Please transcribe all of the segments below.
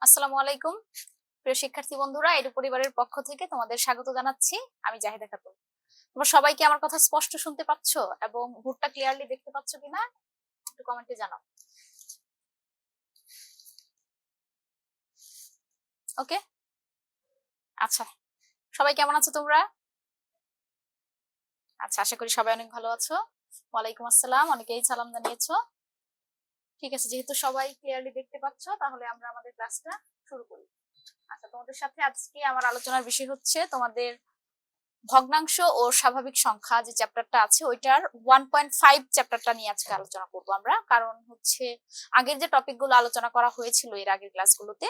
আসসালামু আলাইকুম প্রিয় শিক্ষার্থী বন্ধুরা, এডু পরিবারের পক্ষ থেকে তোমাদের স্বাগত জানাচ্ছি। আমি জাহিদা খাতুন। তোমরা সবাই কি আমার কথা স্পষ্ট শুনতে পাচ্ছো এবং বোর্ডটা ক্লিয়ারলি দেখতে পাচ্ছো কিনা একটু কমেন্টে জানাও। ওকে, আচ্ছা, সবাই কেমন আছো তোমরা? আচ্ছা, আশা করি সবাই অনেক ভালো আছো। ওয়ালাইকুম আসসালাম, অনেকেই সালাম জানিয়েছো। ঠিক আছে, যেহেতু সবাই ক্লিয়ারলি দেখতে পাচ্ছো তাহলে আমরা আমাদের ক্লাসটা শুরু করি। আচ্ছা, তোমাদের সাথে আজকে আমার আলোচনার বিষয় হচ্ছে তোমাদের ভগ্নাংশ ও স্বাভাবিক সংখ্যা যে চ্যাপ্টারটা আছে ওইটার 1.5 চ্যাপ্টারটা নিয়ে আজকে আলোচনা করব আমরা। কারণ হচ্ছে আগের যে টপিক গুলো আলোচনা করা হয়েছিল এর আগের ক্লাসগুলোতে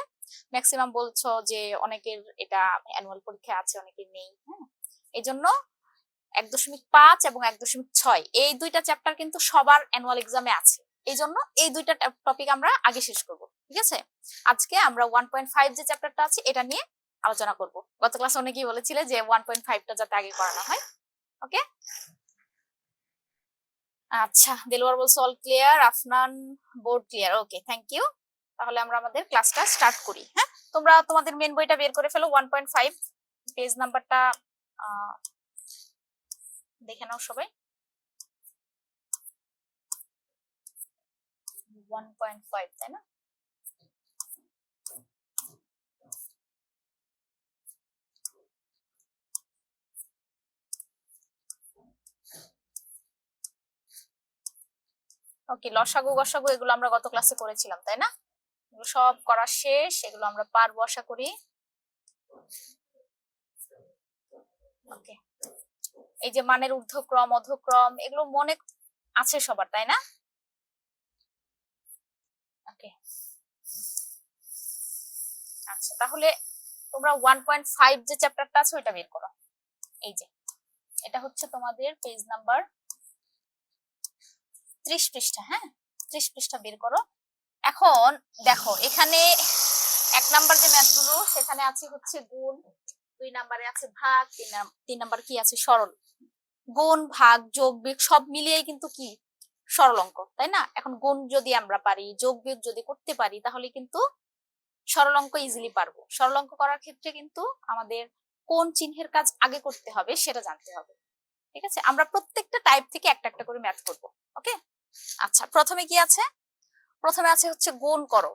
ম্যাক্সিমাম বলছো যে অনেকের এটা অ্যানুয়াল পরীক্ষা আছে, অনেকের নেই। হ্যাঁ, এই জন্য 1.5 এবং 1.6 এই দুইটা চ্যাপ্টার কিন্তু সবার অ্যানুয়াল এক্সামে আছে। এই জন্য এই দুইটা টপিক আমরা আগে শেষ করব। ঠিক আছে, আজকে আমরা 1.5 যে চ্যাপ্টারটা আছে এটা নিয়ে আলোচনা করব। গত ক্লাসে অনেকেই বলেছিলে যে 1.5টা যাতে আগে করানো হয়। ওকে, আচ্ছা, দেলোয়ার বলছে all clear, Afnan board clear. Okay, thank you. তাহলে আমরা আমাদের ক্লাসটা স্টার্ট করি। হ্যাঁ, তোমরা তোমাদের মেন বইটা বের করে ফেলো। 1.5 পেজ নাম্বারটা দেখে নাও সবাই। 1.5 তাই না? ওকে, লসাগু গসাগু এগুলো আমরা গত ক্লাসে করেছিলাম তাই না? এগুলো সব করা শেষ, এগুলো আমরা পারবো আশা করি। ওকে, এই যে মানের ঊর্ধ্বক্রম অধক্রম এগুলো মনে আছে সবার তাই না? ওকে, আচ্ছা, তাহলে তোমরা 1.5 যে চ্যাপ্টারটা আছে ওইটা বের করো। এই যে এটা হচ্ছে তোমাদের পেজ নাম্বার 30 পৃষ্ঠা। হ্যাঁ, 30 পৃষ্ঠা বের করো। এখন দেখো এখানে 1 নাম্বার যে ম্যাথ গুলো সেখানে আছে হচ্ছে গুণ, 2 নাম্বারে আছে ভাগ, 3 নাম্বার কি আছে সরল। গুণ ভাগ যোগ বিয়োগ সব মিলিয়ে কিন্তু কি সরল অঙ্ক তাই না? এখন গুণ যদি আমরা পারি, যোগ বিয়োগ যদি করতে পারি তাহলে কিন্তু সরল অঙ্ক ইজিলি পারবো। সরল অঙ্ক করার ক্ষেত্রে কিন্তু আমাদের কোন চিহ্নের কাজ আগে করতে হবে সেটা জানতে হবে। ঠিক আছে, আমরা প্রত্যেকটা টাইপ থেকে একটা একটা করে ম্যাথ করব। ওকে, আচ্ছা, প্রথমে কি আছে? প্রথমে আছে হচ্ছে গুণ করো।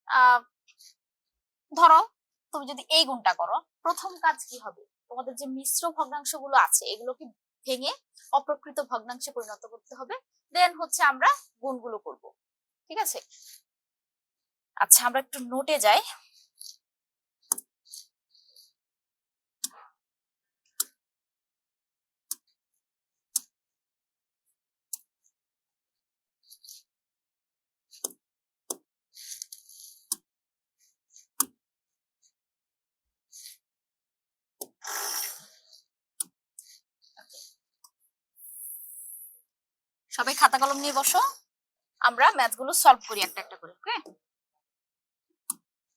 আহ ধরো তুমি যদি এই গুণটা করো, প্রথম কাজ কি হবে? তোমাদের যে মিশ্র ভগ্নাংশ গুলো আছে এগুলোকে ভেঙে অপ্রকৃত ভগ্নাংশে পরিণত করতে হবে। দেন হচ্ছে আমরা গুণগুলো করব। ঠিক আছে, আচ্ছা, আমরা একটু নোটে যাই। সবাই খাতা কলম নিয়ে বসো, আমরা ম্যাথ গুলো সলভ করি একটা একটা করে। ওকে,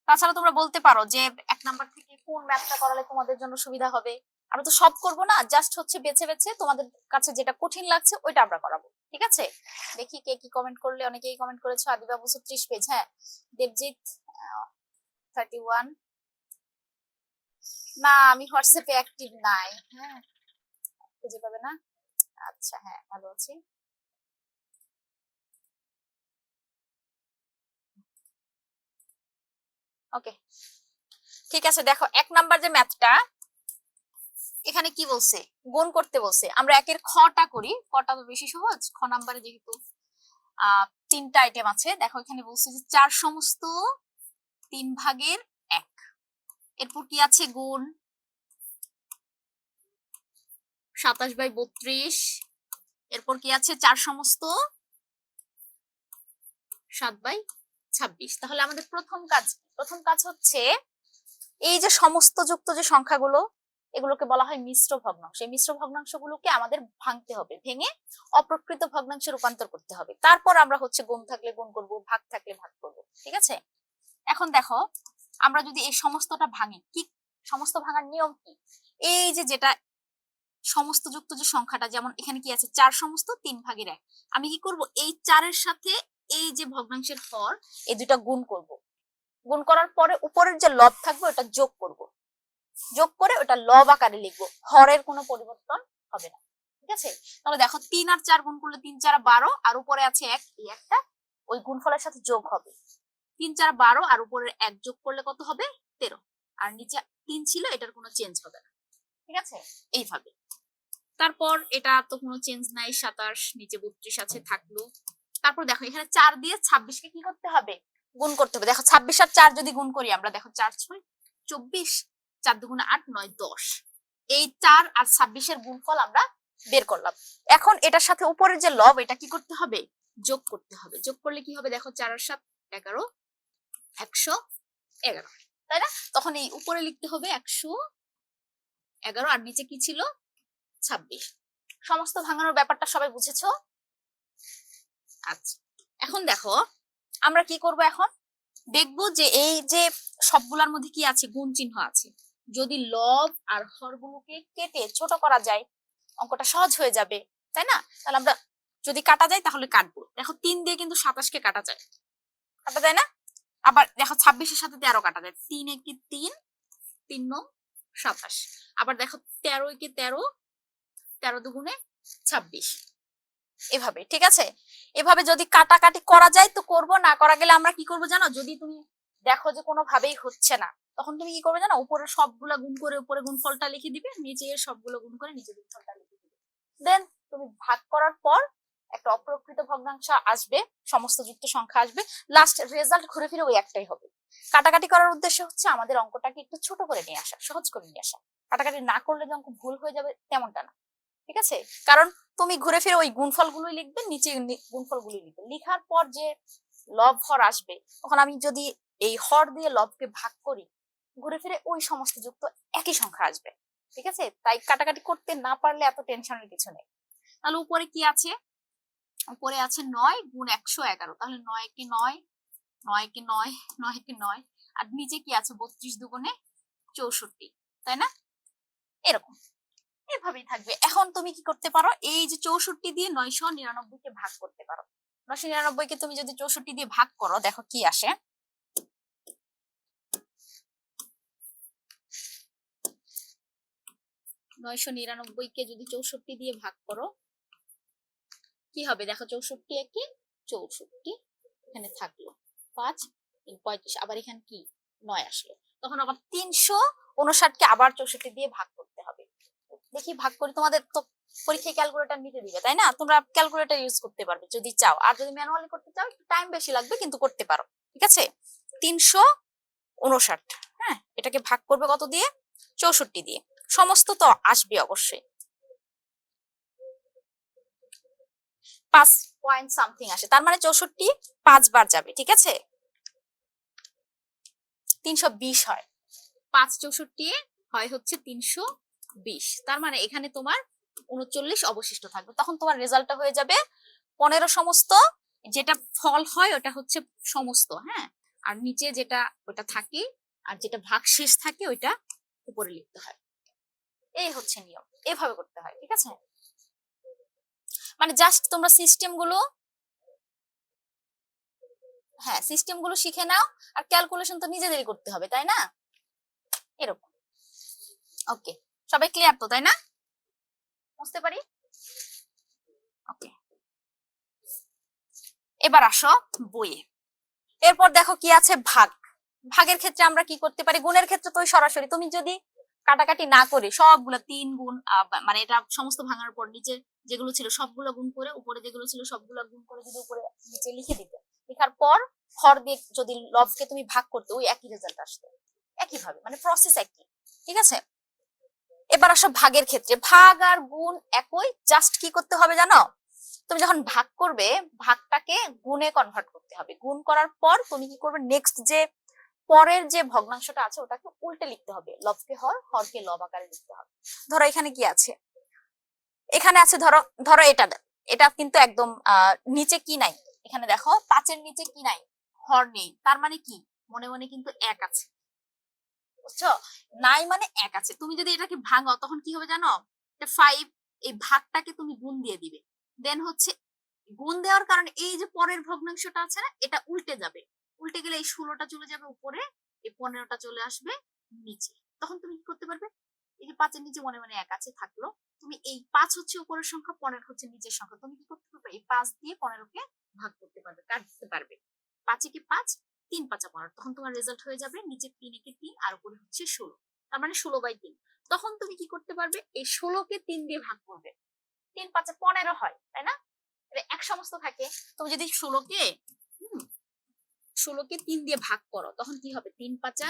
তাছাড়া তোমরা বলতে পারো যে 1 নাম্বার থেকে কোন ম্যাথটা করালে তোমাদের জন্য সুবিধা হবে। আমরা তো সব করব না, জাস্ট হচ্ছে বেছে বেছে তোমাদের কাছে যেটা কঠিন লাগছে ওইটা আমরা করাবো। ঠিক আছে, দেখি কে কি কমেন্ট করলে। অনেকেই কমেন্ট করেছো। আদিবা বলছো 30 পেজ। হ্যাঁ, দেবজিৎ 31। না, আমি হোয়াটসঅ্যাপে অ্যাক্টিভ নাই। হ্যাঁ, খুঁজে পাবে না। আচ্ছা, হ্যাঁ, ভালো আছি। ওকে, ঠিক আছে, দেখো 1 নাম্বার যে ম্যাথটা এখানে কি বলছে, গুণ করতে বলছে। আমরা একের খটা করি, খটা তো বেশি সহজ। খ নাম্বারে যেহেতু 3টা আইটেম আছে, দেখো এখানে বলছে যে 4 সমস্ত 3 ভাগের 1। এরপর কি আছে গুণ 27/32। এরপর কি আছে 4 সমস্ত 7/26। তাহলে আমাদের প্রথম কাজ হচ্ছে এই যে সমস্ত যুক্ত যে সংখ্যাগুলো এগুলোকে বলা হয় মিশ্র ভগ্নাংশ। এই মিশ্র ভগ্নাংশগুলোকে আমাদের ভাঙতে হবে, ভেঙে অপ্রকৃত ভগ্নাংশে রূপান্তর করতে হবে। তারপর আমরা হচ্ছে গুণ থাকলে গুণ করব, ভাগ থাকলে ভাগ করব। ঠিক আছে, এখন দেখো আমরা যদি এই সমস্তটা ভাঙি, কি সমস্ত ভাঙার নিয়ম কি? এই যে যেটা সমস্ত যুক্ত যে সংখ্যাটা, যেমন এখানে কি আছে 4 সমস্ত 3 ভাগের 1, আমি কি করব এই 4 এর সাথে এই যে ভগ্নাংশের হর এই দুটা গুণ করব। গুণ করার পরে উপরের যে লব থাকবে ওটা যোগ করব, যোগ করে ওটা লব আকারে লিখবো, হরের কোনো পরিবর্তন হবে না। ঠিক আছে, তাহলে দেখো 3 আর 4 গুণ করলে 3 4 12, আর উপরে আছে 1, এই একটা ওই গুণফলের সাথে যোগ হবে। 3 4 12 আর উপরের 1 যোগ করলে কত হবে? 13। আর নিচে 3 ছিল, এটার কোনো চেঞ্জ হবে না। ঠিক আছে, এইভাবে। তারপর এটা তো কোনো চেঞ্জ নাই, 27, নিচে 32 আছে, থাকলো। তারপর দেখো এখানে 4 দিয়ে 26 কে কি করতে হবে? গুণ করতে হবে। দেখো 26 আর 4 যদি গুণ করি আমরা, দেখো 4 6 24, 4 2 8 9 10, এই 4 আর 26 এর গুণফল আমরা বের করলাম। এখন এটার সাথে উপরের যে লব, এটা কি করতে হবে? যোগ করতে হবে। যোগ করলে কি হবে? দেখো 4 আর 7 11, 111, তাই না? তখন এই উপরে লিখতে হবে 111, আর নিচে কি ছিল? 26। সমস্ত ভাঙানোর ব্যাপারটা সবাই বুঝেছো? আচ্ছা, এখন দেখো আমরা কি করব, এখন দেখবো যে এই যে সবগুলোর মধ্যে কি আছে? গুণ চিহ্ন আছে। যদি লব আর হরগুলোকে কেটে ছোট করা যায়, অঙ্কটা সহজ হয়ে যাবে, তাই না? তাহলে আমরা যদি কাটা যায় তাহলে কাটবো। দেখো 3 দিয়ে কিন্তু 27 কে কাটা যায়, কাটা যায় না? আবার দেখো 26 এর সাথে 13 কাটা যায়, 3 একে 3, 3 9 27। আবার দেখো 13 একে 13, 13 দুগুণে 26, এভাবে। ঠিক আছে, এভাবে যদি কাটাকাটি করা যায় তো করব, না করা গেলে আমরা কি করব জানো? যদি তুমি দেখো যে কোনোভাবেই হচ্ছে না, তখন তুমি কি করবে জানো? উপরে সবগুলা গুণ করে উপরে গুণফলটা লিখে দিবে, নিচে সবগুলো গুণ করে নিচে গুণফলটা লিখে দিবে। দেন তুমি ভাগ করার পর একটা অপ্রকৃত ভগ্নাংশ আসবে, সমস্ত যুক্ত সংখ্যা আসবে, লাস্ট রেজাল্ট ঘুরে ফিরে ওই একটাই হবে। কাটাকাটি করার উদ্দেশ্য হচ্ছে আমাদের অঙ্কটাকে একটু ছোট করে নিয়ে আসা, সহজ করে নিয়ে আসা। কাটাকাটি না করলে যে অঙ্ক ভুল হয়ে যাবে তেমনটা না। ঠিক আছে, কারণ তুমি ঘুরে ফিরে ওই গুণফল গুলোই লিখবে, নিচে গুণফল গুলোই লিখবে। লিখার পর যে লব হর আসবে, তখন আমি যদি এই হর দিয়ে লবকে ভাগ করি, ঘুরে ফিরে ওই সমস্ত যুক্ত একই সংখ্যা আসবে। ঠিক আছে, তাই কাটাকাটি করতে না পারলে এত টেনশনের কিছু নেই। তাহলে উপরে কি আছে? উপরে আছে 9 গুণ 111, তাহলে 9 কে 9, 9 কে 9, 9 কে 9, আর নিচে কি আছে? 32 দুগুণে 64, তাই না? এরকম এভাবেই থাকবে। এখন তুমি কি করতে পারো? এই যে 64 দিয়ে 999 কে ভাগ করতে পারো। 999 কে তুমি যদি 64 দিয়ে ভাগ করো, দেখো কি আসে। 999 কে যদি 64 দিয়ে ভাগ করো, কি হবে? দেখো 64 একে 64, এখানে থাকলো 5 35, আবার এখানে কি 9 আসলো। তখন আবার 359 কে আবার 64 দিয়ে ভাগ করতে হবে। দেখি ভাগ করে, তোমাদের তো পরীক্ষায় ক্যালকুলেটর নিতে দিবে, তাই না? তোমরা ক্যালকুলেটর ইউজ করতে পারবে যদি চাও, আর যদি ম্যানুয়ালি করতে চাও টাইম বেশি লাগবে, কিন্তু করতে পারো। ঠিক আছে, 359, হ্যাঁ, এটাকে ভাগ করবে কত দিয়ে? 64 দিয়ে। সমস্ত তো আসবে অবশ্যই, 5 পয়েন্ট সামথিং আসে, তার মানে 64 5 বার যাবে। ঠিক আছে, 320 হয়, 5 64 হয় হচ্ছে 320, তার মানে এখানে তোমার 39 অবশিষ্ট থাকবে। তখন তোমার রেজাল্টটা হয়ে যাবে 15 সমস্ত, যেটা ফল হয় ওটা হচ্ছে সমস্ত, হ্যাঁ, আর নিচে যেটা ওটা থাকে, আর যেটা ভাগশেষ থাকে ওইটা উপরে লিখতে হয়। এই হচ্ছে নিয়ম, এভাবে করতে হয়। ঠিক আছে, মানে জাস্ট তোমরা সিস্টেম গুলো, হ্যাঁ, সিস্টেম গুলো শিখে নাও, আর ক্যালকুলেশন তো নিজেদেরই করতে হবে, তাই না? এরকম। ওকে, সবাই ক্লিয়ার তো, তাই না? বুঝতে পারি। ওকে, এবার আসো বইয়ে। এরপর দেখো কি আছে? ভাগ। ভাগের ক্ষেত্রে আমরা কি করতে পারি? গুণের ক্ষেত্রে তো সরাসরি তুমি যদি কাটাকাটি না করে সবগুলো 3 গুণ, মানে এটা সমস্ত ভাঙার পর নিচে যেগুলো ছিল সবগুলো গুণ করে, উপরে যেগুলো ছিল সবগুলো গুণ করে যদি উপরে নিচে লিখে দিতে, লেখার পর হর দিয়ে যদি লবকে তুমি ভাগ করতে, ওই একই রেজাল্ট আসতো, একই ভাবে, মানে প্রসেস একই। ঠিক আছে, এবার আসো ভাগের ক্ষেত্রে। ভাগ আর গুণ একই, জাস্ট কি করতে হবে জানো? তুমি যখন ভাগ করবে, ভাগটাকে গুণে কনভার্ট করতে হবে। গুণ করার পর তুমি কি করবে? নেক্সট যে পরের যে ভগ্নাংশটা আছে ওটাকে উল্টে লিখতে হবে, লবকে হর, হরকে লব আকারে লিখতে হবে। ধরো এখানে কি আছে? এখানে আছে ধরো, ধরো এটা, এটা কিন্তু একদম নিচে কি নাই, এখানে দেখো 5-এর নিচে কি নাই? হর নেই, তার মানে কি মনে মনে কিন্তু 1 আছে, বুঝছো? নাই মানে 1 আছে। তুমি যদি এটাকে ভাঙো তখন কি হবে জানো? 5, এই ভাগটাকে তুমি গুণ দিয়ে দিবে, দেন হচ্ছে গুণ দেওয়ার কারণে এই যে পরের ভগ্নাংশটা আছে না, এটা উল্টে যাবে। উল্টে গেলে এই 16টা চলে যাবে উপরে, এই 15টা চলে আসবে নিচে। তখন তুমি কি করতে পারবে, এই যে 5-এর নিচে মনে মনে 1 আছে থাকলো, তুমি এই 5 হচ্ছে উপরের সংখ্যা, 15 হচ্ছে নিচের সংখ্যা, তুমি কি করতে পারবে, এই 5 দিয়ে 15কে ভাগ করতে পারবে, কাটতে পারবে। 5-এ 5, 3-5 15, তখন তোমার রেজাল্ট হয়ে যাবে নিচে 3-এ 3 আর উপরে হচ্ছে 16, তার মানে 16/3। তখন তুমি কি করতে পারবে, এই 16কে 3 দিয়ে ভাগ করবে, 3-5 15 হয়, তাই না? এক সমস্ত থাকে, তুমি যদি 16কে 3 দিয়ে ভাগ করো, তখন কি হবে, 3-5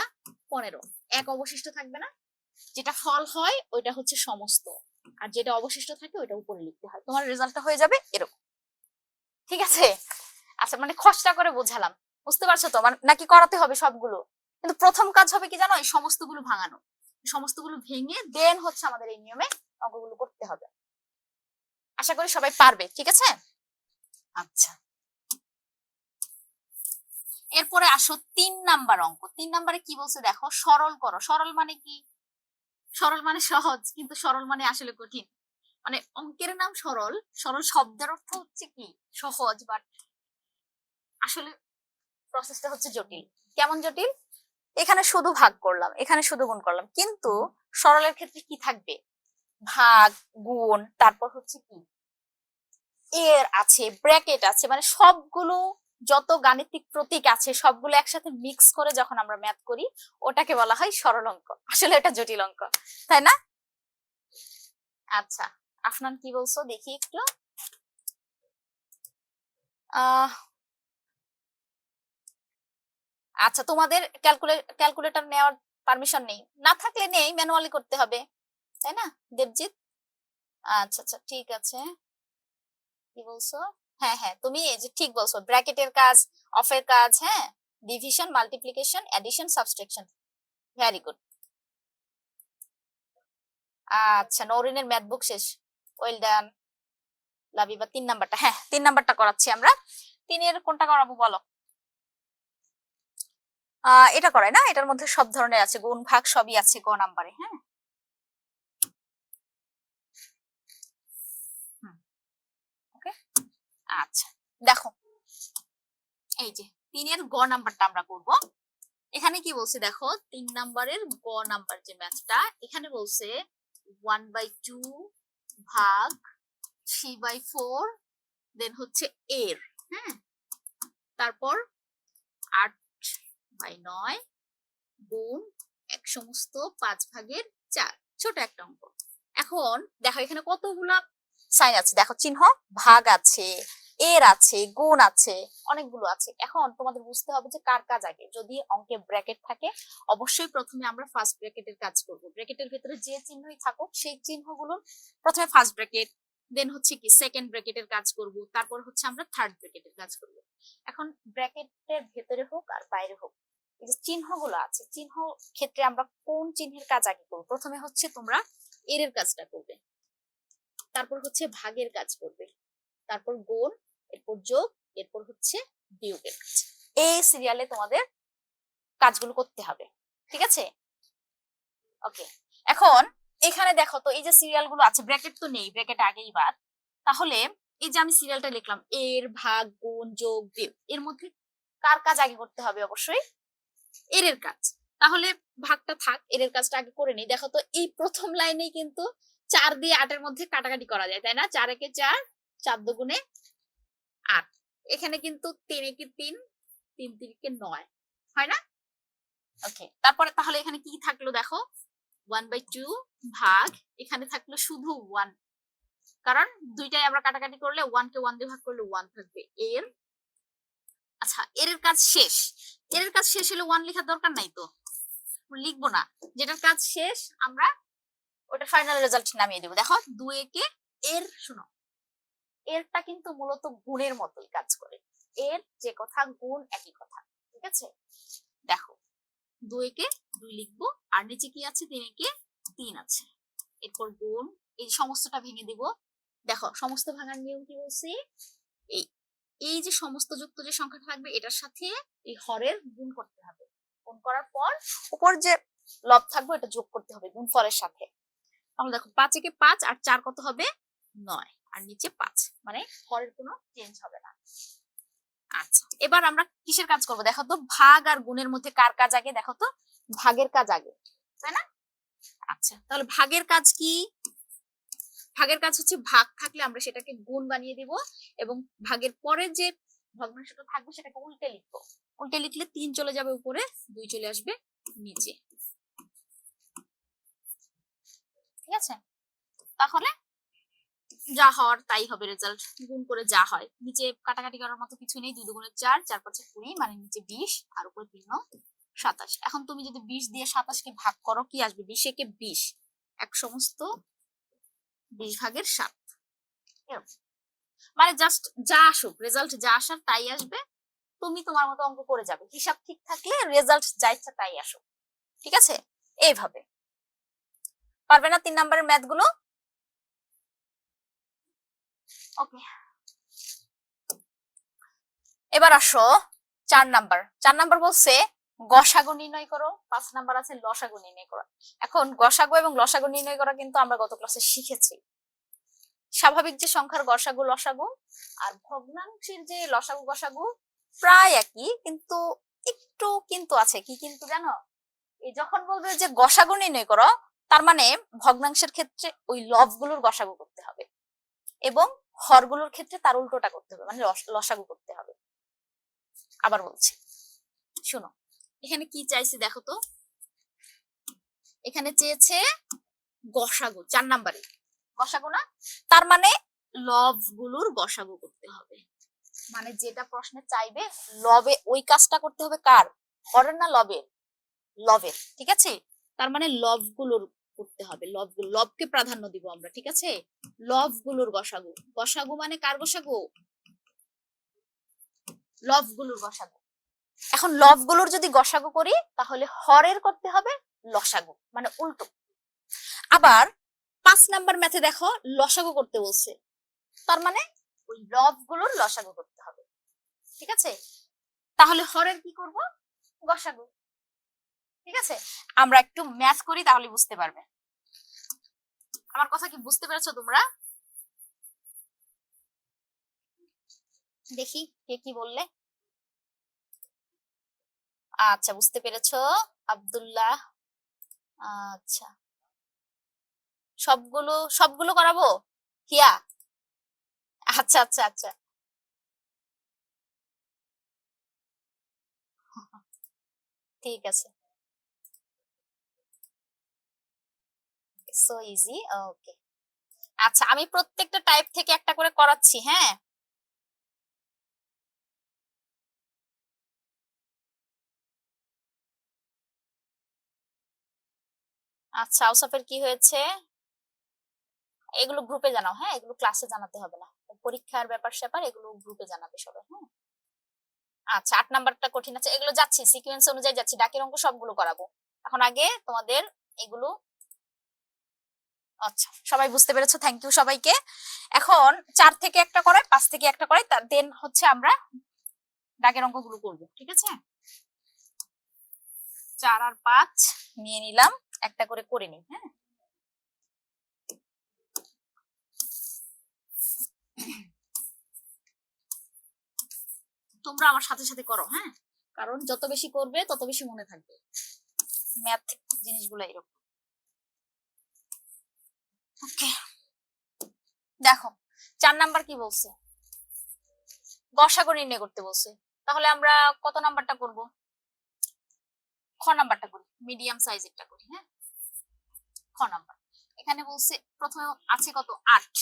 15, 1 অবশিষ্ট থাকবে না? যেটা ফল হয় ওইটা হচ্ছে সমস্ত, আর যেটা অবশিষ্ট থাকে ওইটা উপরে লিখতে হয়, তোমার রেজাল্টটা হয়ে যাবে এরকম। ঠিক আছে? আচ্ছা, মানে খসড়া করে বোঝালাম, বুঝতে পারছো তো? মানে নাকি করাতে হবে সবগুলো? কিন্তু প্রথম কাজ হবে কি জানো, এই সমস্তগুলো ভাঙানো, সমস্তগুলো ভেঙে দেন হচ্ছে আমাদের এই নিয়মে অঙ্কগুলো করতে হবে। আশা করি সবাই পারবে, ঠিক আছে? আচ্ছা, এরপরে আসো 3 নাম্বার অঙ্ক। 3 নাম্বারে কি বলছে দেখো, সরল করো। সরল মানে কি? সরল মানে সহজ, কিন্তু সরল মানে আসলে কঠিন। মানে অঙ্কের নাম সরল, সরল শব্দের অর্থ হচ্ছে কি সহজ, বাট আসলে প্রসেসটা হচ্ছে জটিল। কেমন জটিল? এখানে শুধু ভাগ করলাম, এখানে শুধু গুণ করলাম, কিন্তু সরলের ক্ষেত্রে কি থাকবে, ভাগ, গুণ, তারপর হচ্ছে কি এর আছে, ব্র্যাকেট আছে, মানে সবগুলো যত গাণিতিক প্রতীক আছে সবগুলো একসাথে মিক্স করে যখন আমরা ম্যাথ করি ওটাকে বলা হয় সরল অঙ্ক। আসলে এটা জটিল অঙ্ক, তাই না? আচ্ছা, আফনান কি বলছো দেখি একটু। আচ্ছা, তোমাদের ক্যালকুলেটর নেওয়ার পারমিশন নেই, না থাকলে নেই, ম্যানুয়ালি করতে হবে, তাই না দেবজিৎ? আচ্ছা আচ্ছা, ঠিক আছে। কি বলছো? হ্যাঁ হ্যাঁ, তুমি এই যে ঠিক বলছো, ব্র্যাকেটের কাজ, অফের কাজ, হ্যাঁ, division, multiplication, addition, subtraction, very good. আচ্ছা, নওরিনের ম্যাথ বুক শেষ, ওয়েল ডান। লাবিবা 3 নাম্বারটা, হ্যাঁ 3 নাম্বারটা করাচ্ছি আমরা। 3-এর কোনটা করাবো বলো? এটা করাই না, এটার মধ্যে সব ধরনের আছে, গুণ ভাগ সবই আছে গ নাম্বারে, হ্যাঁ। ওকে, আচ্ছা দেখো, এই যে 3-এর গ নাম্বারটা আমরা করব। এখানে কি বলছে দেখো, 3 নাম্বারের গ নাম্বার যে ম্যাথটা, এখানে বলছে 1/2 ভাগ 3/4, দেন হচ্ছে এর, হ্যাঁ, তারপর 8/9 গুণ 1/5/4, ছোট একটা অঙ্ক। এখন দেখো এখানে কতগুলা সাইন আছে, দেখো চিহ্ন, ভাগ আছে, এর আছে, গুণ আছে, অনেকগুলো আছে। এখন তোমাদের বুঝতে হবে যে কার কাজ আগে। যদি অঙ্কে ব্র্যাকেট থাকে অবশ্যই প্রথমে আমরা ফার্স্ট ব্র্যাকেটের কাজ করব, ব্র্যাকেটের ভিতরে যে চিহ্নই থাকুক সেই চিহ্নগুলো প্রথমে ফার্স্ট ব্র্যাকেট, দেন হচ্ছে কি সেকেন্ড ব্র্যাকেটের কাজ করব, তারপর হচ্ছে আমরা থার্ড ব্র্যাকেটের কাজ করব। এখন ব্র্যাকেটের ভেতরে হোক আর বাইরে হোক, এই যে চিহ্নগুলো আছে, চিহ্ন ক্ষেত্রে আমরা কোন চিহ্নের কাজ আগে করব? প্রথমে হচ্ছে তোমরা এর কাজটা করবে, তারপর হচ্ছে ভাগের কাজ করবে, তারপর গুণ, এরপর যোগ, এরপর হচ্ছে বিয়োগের কাজ। এই সিরিয়ালে তোমাদের কাজগুলো করতে হবে, ঠিক আছে? ওকে, এখন এখানে দেখো তো, এই যে সিরিয়াল গুলো আছে, ব্র্যাকেট তো নেই, ব্র্যাকেট আগেই বাদ, তাহলে এই যে আমি সিরিয়ালটা লিখলাম, এর, ভাগ, গুণ, যোগ, বিয়োগ, এর মধ্যে কার কাজ আগে করতে হবে? অবশ্যই এর কাজ। তাহলে ভাগটা থাক, এর কাজটা আগে করে নিই। দেখো তো, এই প্রথম লাইনেই কিন্তু 4 দিয়ে 8-এর মধ্যে কাটাকাটি করা যায়, তাই না? 4 একে 4, 4 দুগুণে 8, এখানে কিন্তু 3 একে 3, 3 3-কে 9, হয় না? ওকে, তারপরে তাহলে এখানে কি থাকলো দেখো, 1/2 ভাগ, এখানে থাকলো শুধু 1, কারণ দুইটাই আমরা কাটাকাটি করলে 1 কে 1 দিয়ে ভাগ করলে 1 থাকবে এর। আচ্ছা, এর কাজ শেষ, এর কাজ শেষ হলে 1 লেখার দরকার নাই তো, লিখবো না, যেটার কাজ শেষ আমরা ওটা ফাইনাল রেজাল্ট নামিয়ে দেবো। দেখো 2 একে এর, শুনো, এরটা কিন্তু মূলত গুণের মতোই কাজ করে, এর যে কথা গুণ একই কথা, ঠিক আছে? দেখো 2 একে 2 লিখবো, আর নিচে কি আছে, 3 একে 3 আছে, এরপর গুণ, এই সমস্তটা ভেঙে দিব। দেখো সমস্ত ভাঙার নিয়ম কি বলছি, এই এই যে সমস্ত যুক্ত যে সংখ্যাটা থাকবে এটার সাথে এই হরের গুণ করতে হবে, গুণ করার পর উপর যে লব থাকবে এটা যোগ করতে হবে গুণফলের সাথে। তাহলে দেখো 5 একে 5 আর 4 কত হবে, 9, আর নিচে 5, মানে হরের কোনো চেঞ্জ হবে না। আচ্ছা, এবার আমরা কিসের কাজ করব দেখো তো, ভাগ আর গুণের মধ্যে কার কাজ আগে দেখো তো, ভাগের কাজ আগে, তাই না? আচ্ছা, তাহলে ভাগের কাজ কি? ভাগের কাজ হচ্ছে ভাগ থাকলে আমরা সেটাকে গুণ বানিয়ে দিব এবং ভাগের পরে যে ভগ্নাংশটা থাকবে সেটাকে উল্টে লিখবো। উল্টে লিখলে 3 চলে যাবে উপরে, 2 চলে আসবে নিচে। ঠিক আছে, তাহলে যা হওয়ার তাই হবে, রেজাল্ট গুণ করে যা হয়। নিচে কাটাকাটি করার মতো কিছু নেই, 2 দুগুণে 4, 4 5 20, মানে নিচে 20 আর উপরে 3 27। এখন তুমি যদি 20 দিয়ে 27 কে ভাগ করো কি আসবে? 20 একে 20, এক সমস্ত 20 ভাগের 7। মানে জাস্ট যা আসুক, রেজাল্ট যা আসার তাই আসবে, তুমি তোমার মতো অঙ্ক করে যাবে, হিসাব ঠিক থাকলে রেজাল্ট যা ইচ্ছা তাই আসুক। ঠিক আছে, এইভাবে পারবে না 3 নম্বরের ম্যাথ গুলো? ওকে, এবার আসো 4 নাম্বার। 4 নাম্বার বলছে গসাগু নির্ণয় করো, 5 নাম্বার আছে লসাগু নির্ণয় করো। এখন গসাগু এবং লসাগু নির্ণয় করা কিন্তু আমরা গত ক্লাসে শিখেছি। স্বাভাবিক যে সংখ্যার গসাগু লসাগু আর ভগ্নাংশের যে লসাগু গসাগু প্রায় একই, কিন্তু একটু কিন্তু আছে। কি কিন্তু জানো? এই যখন বলবে যে গসাগু নির্ণয় করো, তার মানে ভগ্নাংশের ক্ষেত্রে ওই লবগুলোর গসাগু করতে হবে এবং হরগুলোর ক্ষেত্রে তার উল্টোটা করতে হবে, মানে লসাগু করতে হবে। আবার বলছি, শুনো, এখানে কি চাইছে দেখো তো, এখানে চেয়েছে গসাগু 4 নাম্বারে, গসাগু না, তার মানে লবগুলোর গসাগু করতে হবে। মানে যেটা প্রশ্নে চাইবে লবে ওই কাজটা করতে হবে, কার? হরের না লবের? লবের। ঠিক আছে, তার মানে লবগুলোর করতে হবে, লবগুলো, লবকে প্রাধান্য দিব আমরা। ঠিক আছে, লবগুলোর গসাগু, গসাগু মানে কার গসাগু? লবগুলোর গসাগু। এখন লবগুলোর যদি গসাগু করি তাহলে হরের করতে হবে লসাগু, মানে উল্টো। আবার 5 নাম্বার ম্যাথে দেখো লসাগু করতে বলছে, তার মানে ওই লবগুলোর লসাগু করতে হবে। ঠিক আছে, তাহলে হরের কি করব? গসাগু। ঠিক আছে, আমরা একটু ম্যাথ করি তাহলে বুঝতে পারবে। আমার কথা কি বুঝতে পেরেছো তোমরা? দেখি কে কি বললে। আচ্ছা, বুঝতে পেরেছো আব্দুল্লাহ। আচ্ছা, সবগুলো সবগুলো করাবো হিয়া? আচ্ছা আচ্ছা আচ্ছা, ঠিক আছে, সো ইজি। ওকে, আচ্ছা, আমি প্রত্যেকটা টাইপ থেকে একটা করে করাচ্ছি, হ্যাঁ? আচ্ছা, আউসাফের কি হয়েছে? এগুলো গ্রুপে জানাও, হ্যাঁ? এগুলো ক্লাসে জানাতে হবে না, পরীক্ষার ব্যাপার স্যাপার এগুলো গ্রুপে জানাবে সবাই, হ্যাঁ? আচ্ছা, 8 নাম্বারটা কঠিন আছে, এগুলো যাচ্ছি সিকোয়েন্স অনুযায়ী যাচ্ছি, ডাকের অঙ্ক সবগুলো করাবো। এখন আগে তোমাদের এগুলো, আচ্ছা সবাই বুঝতে পেরেছো, থ্যাংক ইউ সবাইকে। এখন 4 থেকে একটা করাই, 5 থেকে একটা করাই, দেন হচ্ছে আমরা ডাকের অঙ্কগুলো করব। ঠিক আছে, 4 আর 5 নিয়ে নিলাম, একটা করে করে নিই, হ্যাঁ? তোমরা আমার সাথে সাথে করো, হ্যাঁ? কারণ যত বেশি করবে তত বেশি মনে থাকবে, ম্যাথ জিনিসগুলো এরকম। ওকে, দেখো 4 নাম্বার কি বলছে? গসাগু নির্ণয় করতে বলছে। তাহলে আমরা কত নাম্বারটা করব? খ নাম্বারটা করি, মিডিয়াম সাইজেরটা করি, হ্যাঁ? খ নাম্বার, এখানে বলছে প্রথমে আছে কত? 8,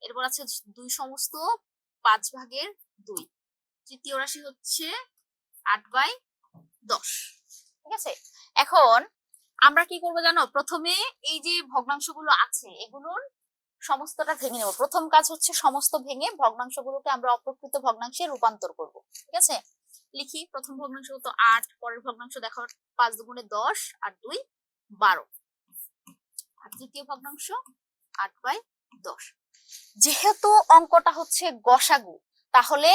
এরপর আছে 2 সমস্ত 5 ভাগের 2, তৃতীয় রাশি হচ্ছে 8/10। ঠিক আছে, এখন আমরা কি করব জানো? প্রথমে এই যে ভগ্নাংশগুলো আছে এগুলোর সমস্তটা ভেঙে নেব। প্রথম কাজ হচ্ছে সমস্ত ভেঙে ভগ্নাংশগুলোকে আমরা অপ্রকৃত ভগ্নাংশে রূপান্তর করব। ঠিক আছে, লিখি। প্রথম ভগ্নাংশ তো 8, পরের ভগ্নাংশ দেখো 5 দুগুণে 10 আর 2 12, আর তৃতীয় ভগ্নাংশ 8/10। যেহেতু অঙ্কটা হচ্ছে গসাগু, তাহলে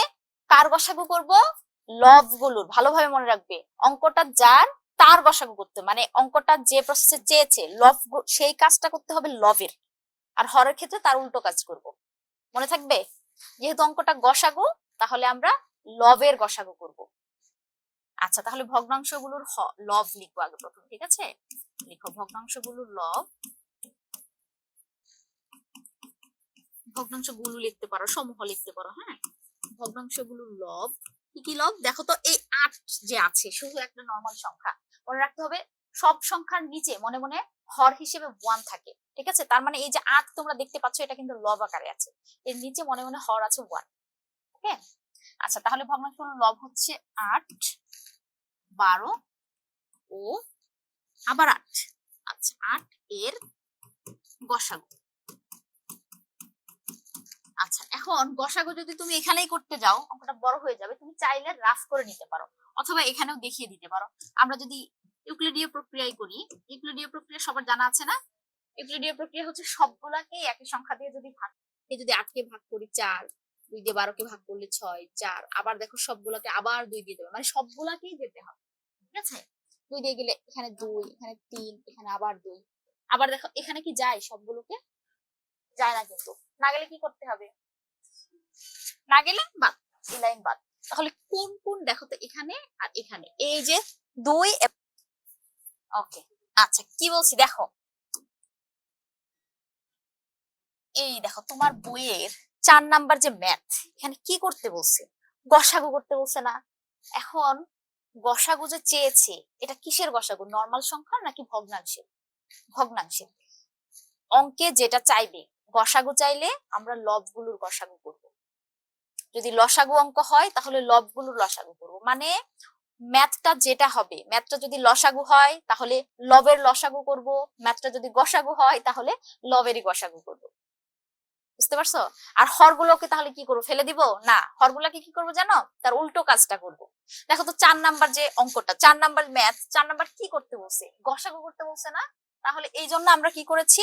কার গসাগু করব? লবগুলোর। ভালোভাবে মনে রাখবে, অঙ্কটা যার তার গসাগু করতে, মানে অঙ্কটা যে প্রসেসে চেয়েছে লব, সেই কাজটা করতে হবে লবের, আর হরের ক্ষেত্রে তার উল্টো কাজ করব। মনে থাকবে? যেহেতু অঙ্কটা গসাগু, তাহলে আমরা লবের গসাগু করব। আচ্ছা, তাহলে ভগ্নাংশগুলোর লব লিখবো আগে প্রথম, ঠিক আছে? লিখো ভগ্নাংশগুলোর লব। ভগ্নাংশগুলো লিখতে পারো, সমূহ লিখতে পারো, হ্যাঁ। ভগ্নাংশগুলোর লব, কি কি লব দেখো তো। এই 8 যে আছে শুধু একটা নরমাল সংখ্যা, মনে রাখতে হবে সব সংখ্যার নিচে মনে মনে হর হিসেবে 1 থাকে, ঠিক আছে? তার মানে এই যে 8 তোমরা দেখতে পাচ্ছ এটা কিন্তু লব আকারে আছে, এর নিচে মনে মনে হর আছে 1। ওকে, আচ্ছা তাহলে ভগ্নাংশগুলোর লব হচ্ছে 8, 12 ও আবার 8। আচ্ছা, 8 এর গসাগু। আচ্ছা, এখন গসাগু যদি তুমি এখানেই করতে যাও অঙ্কটা বড় হয়ে যাবে, তুমি চাইলে রাফ করে নিতে পারো অথবা এখানেও দেখিয়ে দিতে পারো। আমরা যদি ইউক্লিডীয় প্রক্রিয়ায় করি, ইউক্লিডীয় প্রক্রিয়া সবার জানা আছে না? ইউক্লিডীয় প্রক্রিয়া হচ্ছে সবগুলাকে একই সংখ্যা দিয়ে যদি ভাগ, যদি 8 কে ভাগ করি 4, 2 দিয়ে 12 কে ভাগ করলে 6, 4, আবার দেখো সবগুলাকে আবার 2 দিয়ে দেবে, মানে সবগুলাকেই যেতে হবে, ঠিক আছে? 2 দিয়ে গেলে এখানে 2, এখানে 3, এখানে আবার 2, আবার দেখো এখানে কি যায়, সবগুলোকে যায় না, কিন্তু না গেলে কি করতে হবে? না গেলে বাদ, এই লাইন বাদ। তাহলে কোন কোন দেখো তো, এখানে আর এখানে, এই যে 2। ওকে, আচ্ছা কি বলছি দেখো, এই দেখো তোমার বইয়ের 4 নাম্বার যে ম্যাথ, এখানে কি করতে বলছে? গসাগু করতে বলছে না? এখন গসাগু যে চেয়েছে, এটা কিসের গসাগু, নরমাল সংখ্যা নাকি ভগ্নাংশের? ভগ্নাংশের। অঙ্কে যেটা চাইবে, গসাগু চাইলে আমরা লবগুলোর গসাগু করব, যদি লসাগু অঙ্ক হয় তাহলে লবগুলোর লসাগু করব। মানে ম্যাথটা যেটা হবে, ম্যাথটা যদি লসাগু হয় তাহলে লবের লসাগু করব, ম্যাথটা যদি গসাগু হয় তাহলে লবেরই গসাগু করব। বুঝতে পারছো? আর হরগুলোকে তাহলে কি করবো, ফেলে দিব না, হরগুলোকে কি করবো জানো, তার উল্টো কাজটা করব। দেখো তো 4 নাম্বার যে অঙ্কটা, 4 নাম্বার ম্যাথ, 4 নাম্বার কি করতে বলছে, গসাগু করতে বলছে না? তাহলে এই জন্য আমরা কি করেছি,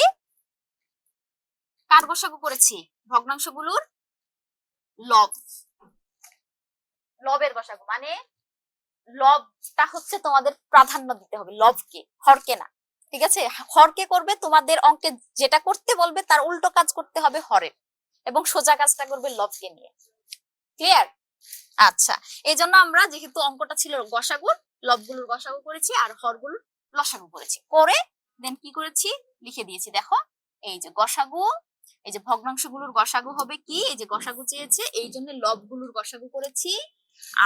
কার গসাগু করেছি, ভগ্নাংশগুলোর লব, লবের গসাগু। মানে লবটা হচ্ছে তোমাদের প্রাধান্য দিতে হবে, লবকে, হরকে না, ঠিক আছে? হরকে করবে, তোমাদের অঙ্কে যেটা করতে বলবে তার উল্টো কাজ করতে হবে হরের, এবং সোজা কাজটা করবে লবকে নিয়ে। ক্লিয়ার? আচ্ছা, এই জন্য আমরা যেহেতু অঙ্কটা ছিল গসাগুর, লবগুলোর গসাগু করেছি আর হরগুলোর লসাগু করেছি, করে দেন কি করেছি, লিখে দিয়েছি। দেখো এই যে গসাগু, এই যে ভগ্নাংশগুলোর গসাগু হবে কি, এই যে গসাগু চেয়েছে এই জন্য লবগুলোর গসাগু করেছি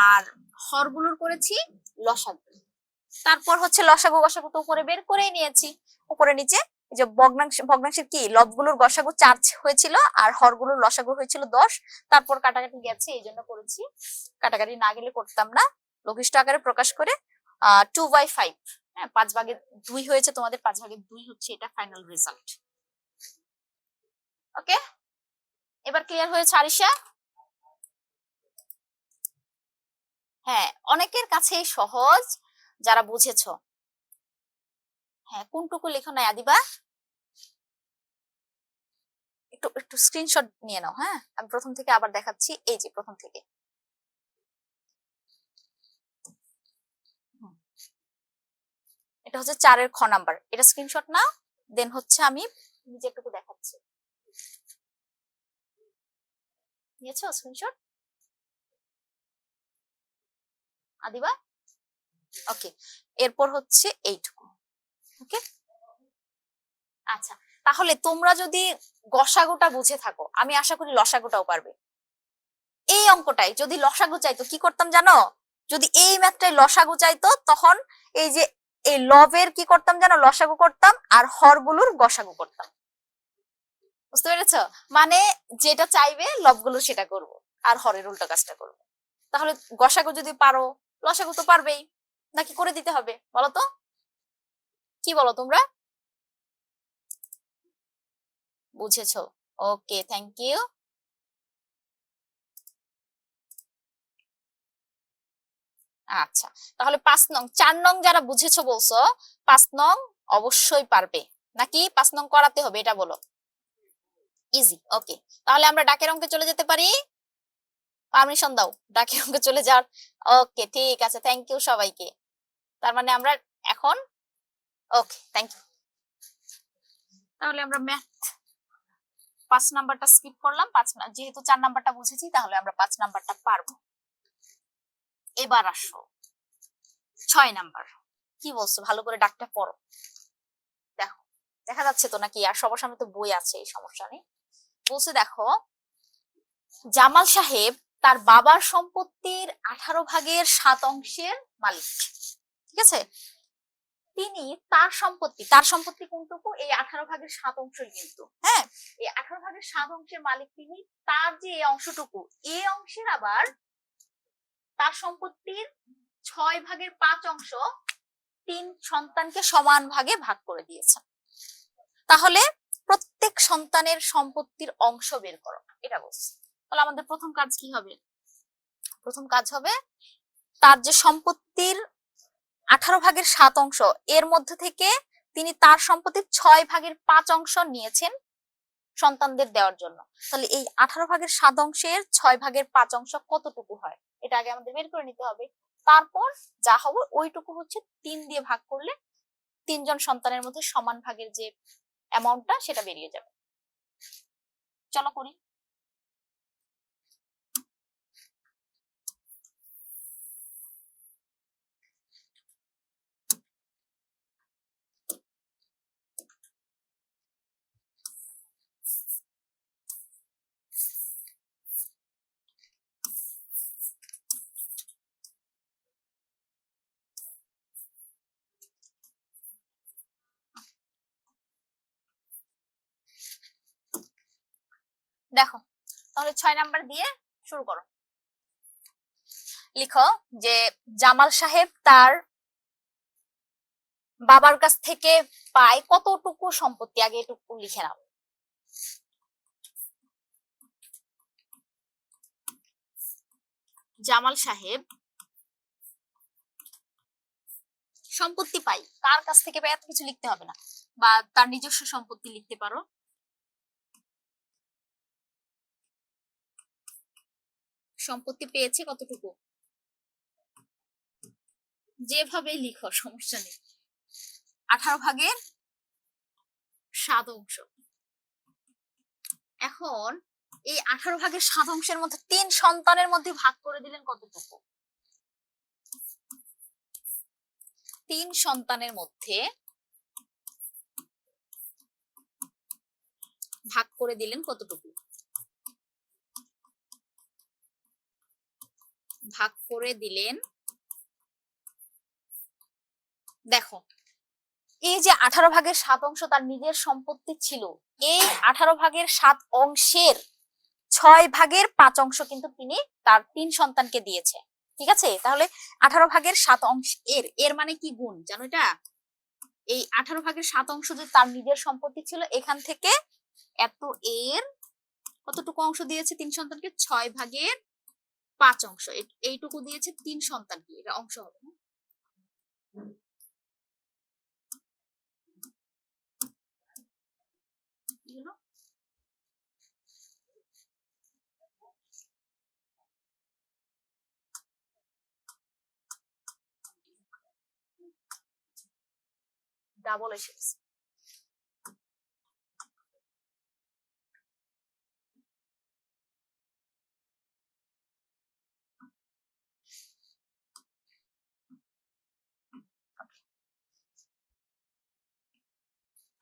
আর হরগুলোর করেছি লসাগু। তারপর হচ্ছে লসাগু গসাগু তো উপরে বের করেই নিয়েছি, উপরে নিচে এই যে ভগ্নাংশের কি, লবগুলোর গসাগু 4 হয়েছিল আর হরগুলোর লসাগু হয়েছিল 10। তারপর কাটাকাটি গেছে এই জন্য করেছি, কাটাকাটি না গেলে করতাম না। লঘিষ্ঠ আকারে প্রকাশ করে 2/5, হ্যাঁ 5/2 হয়েছে, তোমাদের 5/2 হচ্ছে এটা ফাইনাল রেজাল্ট। ওকে, এবার ক্লিয়ার হয়েছে আরিশা? হ্যাঁ, অনেকের কাছেই সহজ যারা বুঝেছো। হ্যাঁ, কোনটুকু লেখো নাই আদিবা, একটু একটু স্ক্রিনশট নিয়ে নাও। হ্যাঁ, আমি প্রথম থেকে আবার দেখাচ্ছি, এই যে প্রথম থেকে। এটা হচ্ছে 4 এর খ নাম্বার, এটা স্ক্রিনশট নাও, দেন হচ্ছে আমি নিজেরটুকু দেখাচ্ছি। নিয়েছো স্ক্রিনশট আদিবা? ওকে, এরপর হচ্ছে এইটুকু। ওকে, আচ্ছা তাহলে তোমরা যদি গসাগুটা বুঝে থাকো, আমি আশা করি লসাগুটাও পারবে। এই অঙ্কটাই যদি লসাগু চাইতো কি করতাম জানো, যদি এই ম্যাথটাই লসাগু চাইতো তখন এই যে এই লবের কি করতাম জানো, লসাগু করতাম আর হরগুলোর গসাগু করতাম। বুঝতে পেরেছো? মানে যেটা চাইবে লবগুলো সেটা করব আর হরের উল্টো কাজটা করব। তাহলে গসাগু যদি পারো, লসাগু তো পারবেই, নাকি করে দিতে হবে বলো তো? কি বলো তোমরা? বুঝেছো? ওকে, থ্যাংক ইউ। আচ্ছা, তাহলে 5 নং, 4 নং যারা বুঝেছো বলছো, 5 নং অবশ্যই পারবে, নাকি 5 নং করাতে হবে এটা বলো? ইজি। ওকে, তাহলে আমরা ডাকের অঙ্কে চলে যেতে পারি, পারমিশন দাও ডাকের অঙ্কে চলে যাওয়ার। ওকে ঠিক আছে, থ্যাংক ইউ সবাইকে। তার মানে আমরা এখন, ওকে থ্যাংক ইউ। তাহলে আমরা ম্যাথ 5 নাম্বারটা স্কিপ করলাম, যেহেতু 4 নাম্বারটা বুঝেছি তাহলে আমরা 5 নাম্বারটা পারবো। এবার আসো 6 নাম্বার। কি বলছো, ভালো করে ডাকটা পড়ো। দেখো দেখা যাচ্ছে তো নাকি? আর সবার সামনে তো বই আছে, এই সমস্যা নেই। বলছে দেখো, জামাল সাহেব তার বাবার সম্পত্তির 18 ভাগের 7 অংশের মালিক। ঠিক আছে, তিনি তার সম্পত্তি কোনটুকু? এই 18 ভাগের 7 অংশ কিন্তু। হ্যাঁ, এই 18 ভাগের 7 অংশের মালিক তিনি। তার যে এই অংশটুকু, এই অংশের আবার তার সম্পত্তির 6 ভাগের 5 অংশ 3 সন্তানকে সমান ভাগে ভাগ করে দিয়েছেন। তাহলে প্রত্যেক সন্তানের সম্পত্তির অংশ বের করো, এটা বলছি। তাহলে আমাদের প্রথম কাজ কি হবে? প্রথম কাজ হবে তার যে সম্পত্তির 18 ভাগের 7 অংশ, এর মধ্যে থেকে তিনি তার সম্পত্তির 6 ভাগের 5 অংশ নিয়েছেন সন্তানদের দেওয়ার জন্য। তাহলে এই 18 ভাগের 7 অংশের 6 ভাগের 5 অংশ কতটুকু হয়, এটা আগে আমাদের বের করে নিতে হবে। তারপর যা হবে ওইটুকু হচ্ছে 3 দিয়ে ভাগ করলে 3 জন সন্তানের মধ্যে সমান ভাগের যে অ্যামাউন্টটা সেটা বেরিয়ে যাবে। চলো করি। দেখো তাহলে 6 নাম্বার দিয়ে শুরু করো। লিখো যে জামাল সাহেব তার বাবার কাছ থেকে পায় কতটুকু সম্পত্তি, আগে এটুকু লিখে নাও। জামাল সাহেব সম্পত্তি পাই, কার কাছ থেকে পাই এত কিছু লিখতে হবে না, বা তার নিজস্ব সম্পত্তি লিখতে পারো। সম্পত্তি পেয়েছে কতটুকু, যেভাবে লিখো সমস্যা নেই। 18 ভাগের 7 অংশ। এখন এই 18 ভাগের 7 অংশের মধ্যে 3 সন্তানের মধ্যে ভাগ করে দিলেন কতটুকু? 3 সন্তানের মধ্যে ভাগ করে দিলেন কতটুকু? ভাগ করে দিলেন, দেখো এই যে 18 ভাগের 7 অংশ তার নিজের সম্পত্তি ছিল, এই 18 ভাগের 7 অংশের 6 ভাগের 5 অংশ কিন্তু তিনি তার 3 সন্তানকে দিয়েছে। ঠিক আছে, তাহলে 18 ভাগের 7 অংশ এর মানে কি গুণ জানো? এটা এই 18 ভাগের 7 অংশ যে তার নিজের সম্পত্তি ছিল, এখান থেকে এত এর কতটুকু অংশ দিয়েছে 3 সন্তানকে? 6 ভাগের 5 অংশ। এইটুকু দিয়েছে 3 সন্তানকে, এটা অংশ হবে। ডাবল এসে গেছে।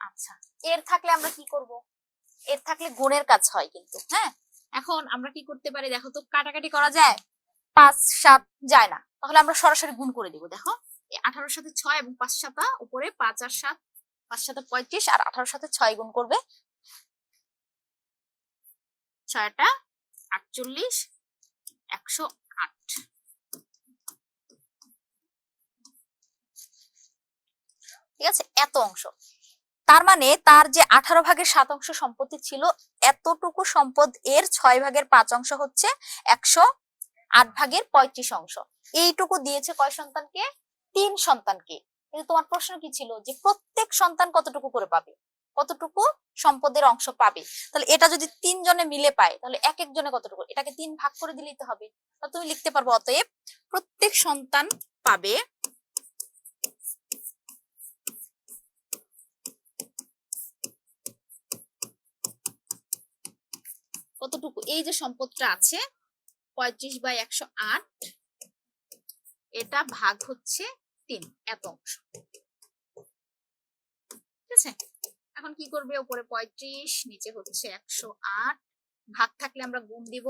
আচ্ছা, এর থাকলে আমরা কি করব? এর থাকলে গুণের কাজ হয় কিন্তু। হ্যাঁ, এখন আমরা কি করতে পারি দেখো তো, কাটাকাটি করা যায়? 5 7 যায় না, তাহলে আমরা সরাসরি গুণ করে দিব। দেখো 18 সাথে 6 এবং 5 সাথে উপরে 5 আর 7, 5 সাথে 35 আর 18 সাথে 6 গুণ করবে, 6টা 48, 108। ঠিক আছে, এত অংশ। তার মানে তার যে 18 ভাগের 7 অংশ সম্পত্তি ছিল, এতটুকু সম্পদ এর 6 ভাগের 5 অংশ হচ্ছে 108 ভাগের 35 অংশ। এইটুকু দিয়েছে কয় সন্তানকে? 3 সন্তানকে। কিন্তু তোমার প্রশ্ন কি ছিল যে প্রত্যেক সন্তান কতটুকু করে পাবে, কতটুকু সম্পদের অংশ পাবে? তাহলে এটা যদি 3 জনে মিলে পায়, তাহলে এক এক জনে কতটুকু? এটাকে 3 ভাগ করে দিলেই তো হবে। তাহলে তুমি লিখতে পারবো অতএব প্রত্যেক সন্তান পাবে কতটুকু? এই যে সম্পদটা আছে 35/108, এটা ভাগ হচ্ছে 3, এত অংশ। ঠিক আছে, এখন কি করবে, উপরে 35, নিচে হচ্ছে 108, ভাগ থাকলে আমরা গুণ দিব,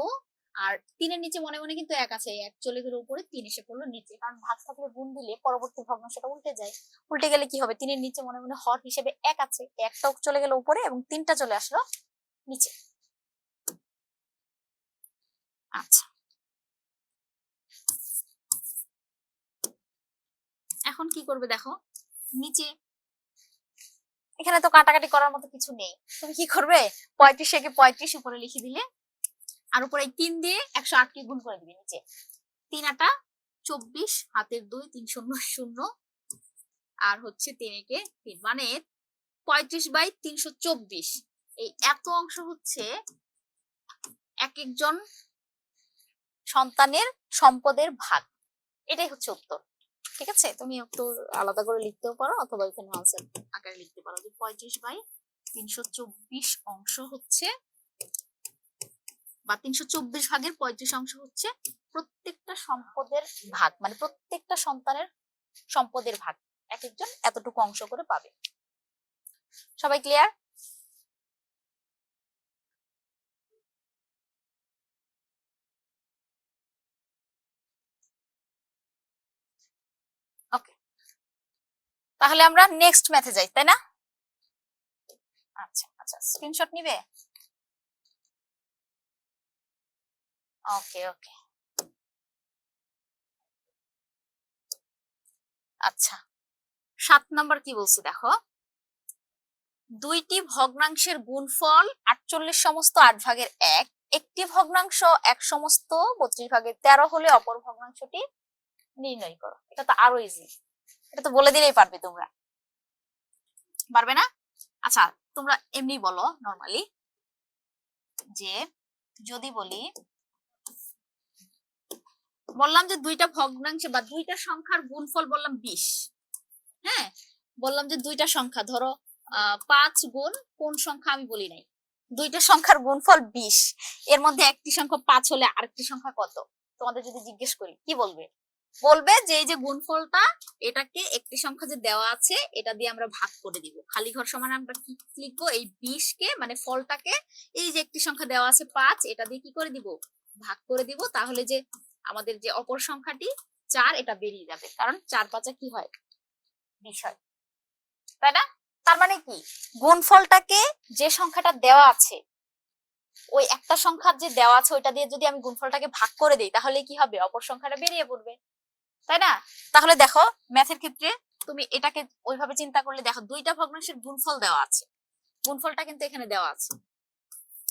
আর 3 এর নিচে মনে মনে কিন্তু 1 আছে, 1 চলে গেল উপরে, 3 এসে পড়লো নিচে, কারণ ভাগ থাকলে গুণ দিলে পরবর্তী ভগ্নাংশটা উল্টে যায়। উল্টে গেলে কি হবে, 3 এর নিচে মনে মনে হর হিসেবে 1 আছে, 1টাও চলে গেল উপরে এবং 3টা চলে আসলো নিচে। আচ্ছা, এখন কি করবে দেখো, নিচে এখানে তো কাটাকাটি করার মতো কিছু নেই, তুমি কি করবে, 35 একে 35 উপরে লিখে দিলে, আর উপরে 3 দিয়ে 108 কে গুণ করে দিবে নিচে, 3 আটা 24, হাতের 2, 3 শূন্য শূন্য, আর হচ্ছে 3 একে 3, মানে 35/324। এই এত অংশ হচ্ছে এক একজন সন্তানের সম্পদের ভাগ। এটাই হচ্ছে উত্তর। ঠিক আছে, তুমি উত্তর আলাদা করে লিখতেও পারো অথবা এখানে আনসার আকারে লিখতে পারো যে 35/324 অংশ হচ্ছে, বা 324 ভাগের 35 অংশ হচ্ছে প্রত্যেকটা সম্পদের ভাগ, মানে প্রত্যেকটা সন্তানের সম্পদের ভাগ, এক একজন এতটুকু অংশ করে পাবে। সবাই ক্লিয়ার? ওকে, তাহলে আমরা নেক্সট ম্যাথে যাই, তাই না? আচ্ছা আচ্ছা, স্ক্রিনশট নিবে? ওকে ওকে, আচ্ছা 7 নাম্বার কি বলছি দেখো, দুইটি ভগ্নাংশের গুণফল 48 সমস্ত 8 ভাগের 1, একটি ভগ্নাংশ 1 সমস্ত 32 ভাগের 13 হলে অপর ভগ্নাংশটি নির্ণয় করো। এটা তো আরো ইজি, এটা তো বলে দিলেই পারবে তোমরা, পারবে না? আচ্ছা, তোমরা এমনি বলো নরমালি, যে যদি বলি, বললাম যে দুইটা ভগ্নাংশ বা দুইটা সংখ্যার গুণফল বললাম 20, হ্যাঁ, বললাম যে দুইটা সংখ্যা ধরো 5 গুণ কোন সংখ্যা আমি বলি নাই, দুইটা সংখ্যার গুণফল 20, এর মধ্যে একটি সংখ্যা 5 হলে আরেকটি সংখ্যা কত, তোমাদের যদি জিজ্ঞেস করি কি বলবে? বলবে যে এই যে গুণফলটা, এটাকে একটি সংখ্যা যে দেওয়া আছে এটা দিয়ে আমরা ভাগ করে দিব, খালি ঘর সমান আমরা কি লিখবো, এই 20 কে মানে ফলটাকে, এই যে একটি সংখ্যা দেওয়া আছে 5, এটা দিয়ে কি করে দিব, ভাগ করে দিব, তাহলে যে আমাদের যে অপর সংখ্যাটি 4 এটা বেরিয়ে যাবে, কারণ 4 5 কি হয়, 20 হয়, তাই না? তার মানে কি, গুণফলটাকে যে সংখ্যাটা দেওয়া আছে, ওই একটা সংখ্যা যে দেওয়া আছে ওইটা দিয়ে যদি আমি গুণফলটাকে ভাগ করে দিই, তাহলে কি হবে, অপর সংখ্যাটা বেরিয়ে পড়বে, তাই না? তাহলে দেখো ম্যাথের ক্ষেত্রে তুমি এটাকে ওইভাবে চিন্তা করলে, দেখো দুইটা ভগ্নাংশের গুণফল দেওয়া আছে, গুণফলটা কিন্তু এখানে দেওয়া আছে,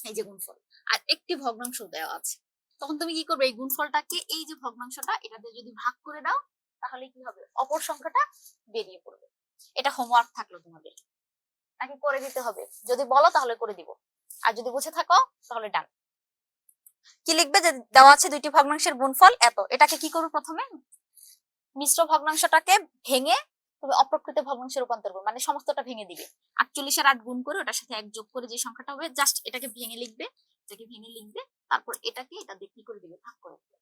এই যে গুণফল, আর একটি ভগ্নাংশ দেওয়া আছে, তখন তুমি কি করবে, এই গুণফলটাকে এই যে ভগ্নাংশটা এটা দিয়ে যদি ভাগ করে দাও, তাহলে কি হবে, অপর সংখ্যাটা বেরিয়ে পড়বে। এটা হোমওয়ার্ক থাকলো তোমাদের, নাকি করে দিতে হবে? যদি বলো তাহলে করে দিব, আর যদি বুঝে থাকো তাহলে ডান। কি লিখবে, যে দেওয়া আছে দুইটি ভগ্নাংশের গুণফল এত, এটাকে কি করবে, প্রথমে মিশ্র ভগ্নাংশটাকে ভেঙে তুমি অপ্রকৃত ভগ্নাংশে রূপান্তর করবে, মানে সমস্তটা ভেঙে দিবে, 48 আর 8 গুণ করে ওটার সাথে 1 যোগ করে যে সংখ্যাটা হবে, জাস্ট এটাকে ভেঙে লিখবে, এটাকে ভেঙে লিখবে, তারপর এটাকে এটা দিয়ে কি করে দিবে, ভাগ করে দিবে।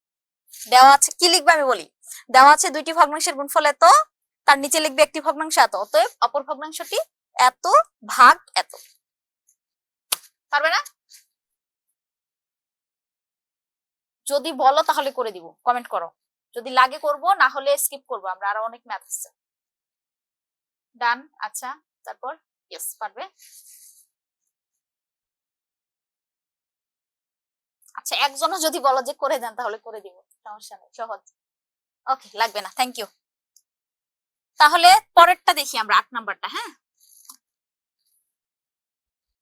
দেওয়া আছে কি লিখবে আমি বলি, দেওয়া আছে দুইটি ভগ্নাংশের গুণফল এত, তার নিচে লিখবে একটি ভগ্নাংশ এত, অতএব অপর ভগ্নাংশটি এত ভাগ এত। পারবে না? যদি বলো তাহলে করে দিব, কমেন্ট করো, যদি লাগে করব, না হলে স্কিপ করব, আমরা আরো অনেক ম্যাথ আছে। ডান? আচ্ছা, তারপর ইয়েস, পারবে। আচ্ছা, একজনও যদি বলো যে করে দেন তাহলে করে দিব, সমস্যা নেই, সহজ। ওকে, লাগবে না, থ্যাংক ইউ। তাহলে পরেরটা দেখি আমরা, 8 নাম্বারটা। হ্যাঁ,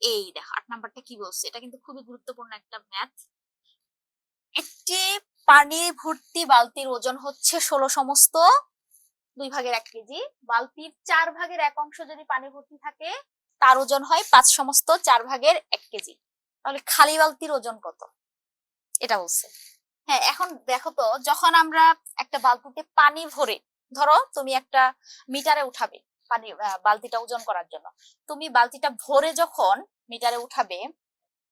এই দেখো 8 নাম্বারটা কি বলছে, এটা কিন্তু খুবই গুরুত্বপূর্ণ একটা ম্যাথ। একটি পানি ভর্তি বালতির ওজন হচ্ছে 16 সমস্ত 2 ভাগের 1 কেজি, বালতির 4 ভাগের 1 অংশ যদি পানি ভর্তি থাকে, তার ওজন হয় 5 সমস্ত 4 ভাগের 1 কেজি। তাহলে খালি বালতির ওজন কত, এটা বলছে। হ্যাঁ, এখন দেখো তো, যখন আমরা একটা বালতিতে পানি ভরে, ধরো তুমি একটা মিটারে উঠাবে পানি, বালতিটা ওজন করার জন্য, তুমি বালতিটা ভরে যখন মিটারে উঠাবে,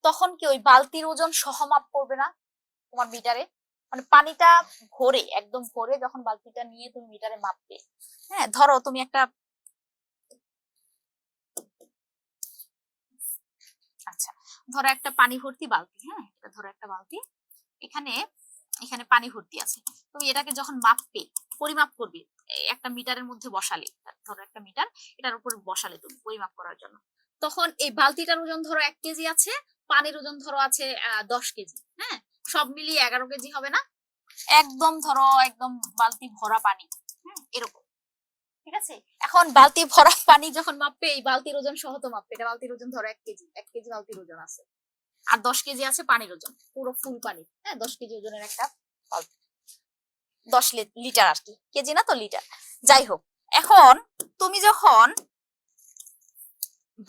তখন কি ওই বালতির ওজন সহমাপ পড়বে না তোমার মিটারে? মানে পানিটা ভরে, একদম ভরে যখন বালতিটা নিয়ে তুমি মিটারে মাপবে, হ্যাঁ ধরো তুমি একটা, আচ্ছা ধরো একটা পানি ভর্তি বালতি, হ্যাঁ এটা ধরো একটা বালতি, এখানে এখানে পানি ভর্তি আছে, তুমি এটাকে যখন মাপবে, পরিমাপ করবে, একটা মিটারের মধ্যে বসালে, ধরো একটা মিটার, এটার উপর বসালে তুমি পরিমাপ করার জন্য, তখন এই বালতিটার ওজন ধরো 1 কেজি আছে, পানির ওজন ধরো আছে 10 কেজি, হ্যাঁ সব মিলিয়ে 11 কেজি হবে না? একদম ধরো একদম বালতি ভরা পানি, এরকম, ঠিক আছে। এখন বালতি ভরা পানি যখন মাপবে, এই বালতির ওজন সহ তো মাপবে, এটা বালতির ওজন ধরো 1 কেজি, 1 কেজি বালতির ওজন আছে, আর 10 কেজি আছে পানির ওজন, পুরো ফুল পানি, হ্যাঁ 10 কেজি ওজনের একটা বালতি, 10 লিটার আর কি, কেজি না তো লিটার, যাই হোক। এখন তুমি যখন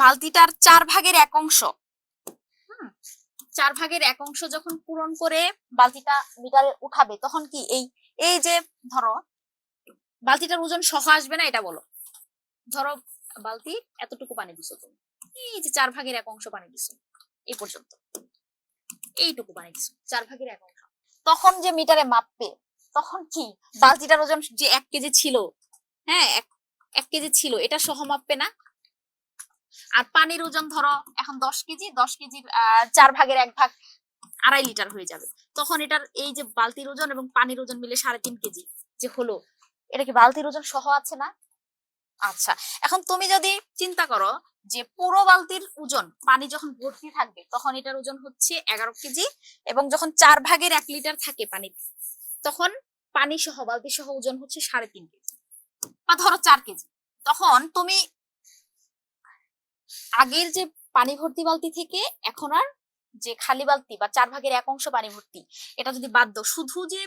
বালতিটার 4/1 অংশ, 4/1 অংশ যখন পূরণ করে বালতিটা মিটারে উঠাবে, তখন কি এই এই যে ধরো বালতিটার ওজন সহ আসবে না, এটা বলো। ধরো বালতি এতটুকু পানি দিছো তুমি, এই যে 4/1 অংশ পানি দিছো, এই পর্যন্ত এইটুকু পানি দিছো, 4/1 অংশ, তখন যে মিটারে মাপবে, তখন কি বালতিটার ওজন যে 1 কেজি ছিল, হ্যাঁ 1 কেজি ছিল, এটা সহ মাপবে না? আর পানির ওজন ধরো এখন 10 কেজি, 10 কেজির 4/1 ভাগ 2.5 লিটার হয়ে যাবে, তখন এটার এই যে বালতির ওজন এবং পানির ওজন মিলে 3.5 কেজি যে হলো, এটা কি বালতির ওজন সহ আছে না? আচ্ছা, এখন তুমি যদি চিন্তা করো যে পুরো বালতির ওজন, পানি যখন ভর্তি থাকবে তখন এটার ওজন হচ্ছে 11 কেজি, এবং যখন 4/1 লিটার থাকে পানি, তখন পানি সহ বালতি সহ ওজন হচ্ছে 3.5 কেজি বা ধরো 4 কেজি, তখন তুমি আগের যে পানি ভর্তি বালতি থেকে এখন আর যে খালি বালতি বা 4/1 অংশ পানি ভর্তি, এটা যদি বাদ দাও, শুধু যে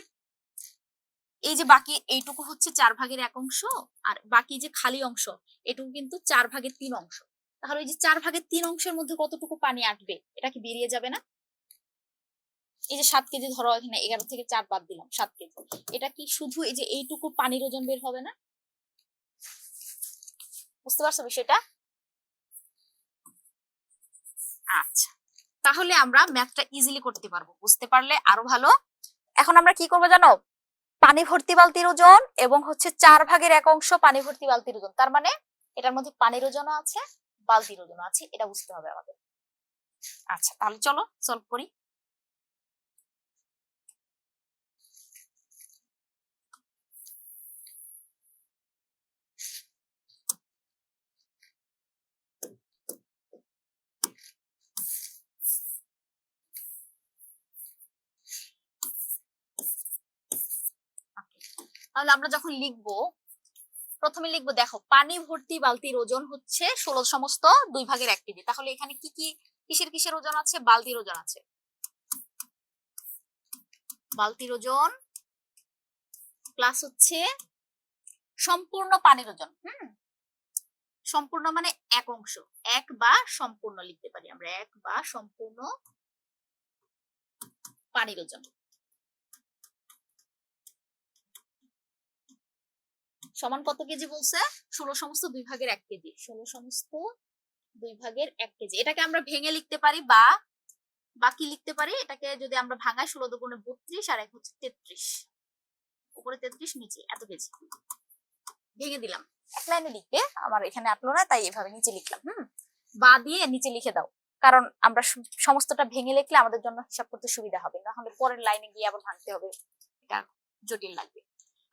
এই যে বাকি এইটুকু হচ্ছে 4/1 অংশ, আর বাকি যে খালি অংশ এটুকু কিন্তু 4/3 অংশ, তাহলে এই যে 4/3 অংশের মধ্যে কতটুকু পানি আসবে, এটা কি বেরিয়ে যাবে না? এই যে 7 কেজি, ধরো এখানে 11 থেকে 4 বাদ দিলাম, 7 কেজি, এটা কি শুধু এই যে এইটুকু পানির ওজন বের হবে না? বুঝতে পারছো বিষয়টা? আচ্ছা, তাহলে আমরা ম্যাথটা ইজিলি করতে পারবো, বুঝতে পারলে আরো ভালো। এখন আমরা কি করবো জানো, পানি ভর্তি বালতির ওজন এবং হচ্ছে 4/1 অংশ পানি ভর্তি বালতির ওজন, তার মানে এটার মধ্যে পানির ওজনও আছে, বালতির ওজনও আছে, এটা বুঝতে হবে আমাদের। আচ্ছা তাহলে চলো সলভ করি। তাহলে আমরা যখন লিখবো, প্রথমে লিখবো, দেখো পানি ভর্তি বালতির ওজন হচ্ছে 16/2/1 কেজি, তাহলে এখানে কি কি কিসের কিসের ওজন আছে, বালতির ওজন আছে, বালতির ওজন প্লাস হচ্ছে সম্পূর্ণ পানির ওজন, সম্পূর্ণ মানে 1 অংশ, 1 বা সম্পূর্ণ লিখতে পারি আমরা, 1 বা সম্পূর্ণ পানির ওজন সমান কত কেজি বলছে, 16/2/1 কেজি, 16/2/1 কেজি, এটাকে আমরা ভেঙে লিখতে পারি বা বাকি লিখতে পারি, এটাকে যদি আমরা ভাঙাই 16×2 = 32 আর 1 হচ্ছে 33, উপরে 33 নিচে এত কেজি, ভেঙে দিলাম, এক লাইনে লিখবে, আমার এখানে আটলো না তাই এভাবে নিচে লিখলাম, বা দিয়ে নিচে লিখে দাও, কারণ আমরা সমস্তটা ভেঙে লিখলে আমাদের জন্য হিসাব করতে সুবিধা হবে, না হলে পরের লাইনে গিয়ে আবার ভাঙতে হবে, এটা জটিল লাগবে।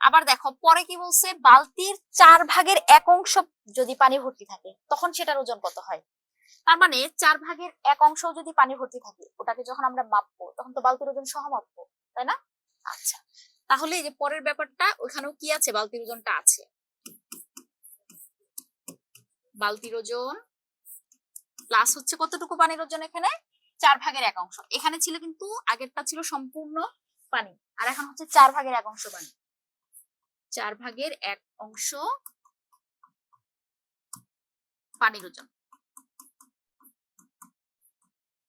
আবার দেখো পরে কি বলছে, বালতির 4/1 অংশ যদি পানি ভর্তি থাকে তখন সেটার ওজন কত হয়, তার মানে 4/1 অংশ যদি পানি ভর্তি থাকে, ওটাকে যখন আমরা মাপবো তখন তো বালতির ওজন সহ মাপবো, তাই না? আচ্ছা, তাহলে এই যে পরের ব্যাপারটা, ওখানেও কি আছে, বালতির ওজনটা আছে, বালতির ওজন প্লাস হচ্ছে কতটুকু পানির ওজন, এখানে 4/1 অংশ, এখানে ছিল কিন্তু আগেরটা ছিল সম্পূর্ণ পানি, আর এখন হচ্ছে 4/1 অংশ পানি, 4/1 অংশ পানির ওজন।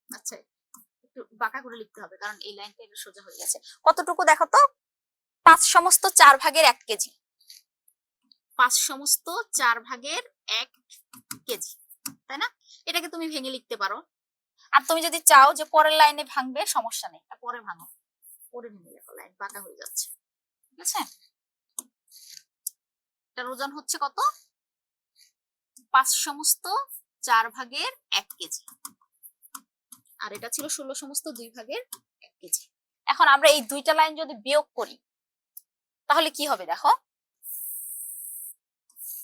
আচ্ছা একটু বাঁকা করে লিখতে হবে, কারণ এই লাইনটা একটু সোজা হয়ে গেছে, কতটুকু দেখো তো, 5/4/1 কেজি, 5/4/1 কেজি, তাই না? এটাকে তুমি ভেঙে লিখতে পারো, আর তুমি যদি চাও যে পরের লাইনে ভাঙবে, সমস্যা নেই, পরে ভাঙো, পরে ভেঙে লেখো। লাইন বাঁকা হয়ে যাচ্ছে, ঠিক আছে। এটার ওজন হচ্ছে কত? 5/4 কেজি, আর এটা ছিল 16/2 কেজি। এখন আমরা এই দুইটা লাইন যদি বিয়োগ করি তাহলে কি হবে দেখো,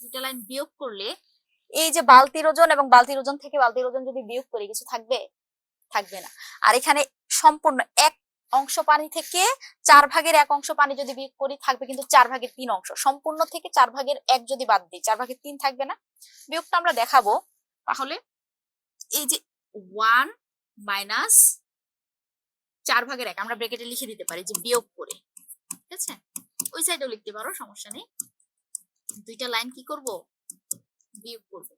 দুইটা লাইন বিয়োগ করলে এই যে বালতির ওজন এবং বালতির ওজন থেকে বালতির ওজন যদি বিয়োগ করি কিছু থাকবে? থাকবে না। আর এখানে সম্পূর্ণ 1 অংশ পানি থেকে 4/1 অংশ পানি যদি বিয়োগ করি থাকবে কিন্তু 4/3 অংশ। সম্পূর্ণ থেকে 4/1 যদি বাদ দিই 4/3 থাকবে না। বিয়োগটা আমরা দেখাবো। তাহলে এই যে 1 মাইনাস 4/1 আমরা ব্র্যাকেটে লিখে দিতে পারি যে বিয়োগ করে, ঠিক আছে। ওই সাইডেও লিখতে পারো, সমস্যা নেই। দুইটা লাইন কি করব? বিয়োগ করব।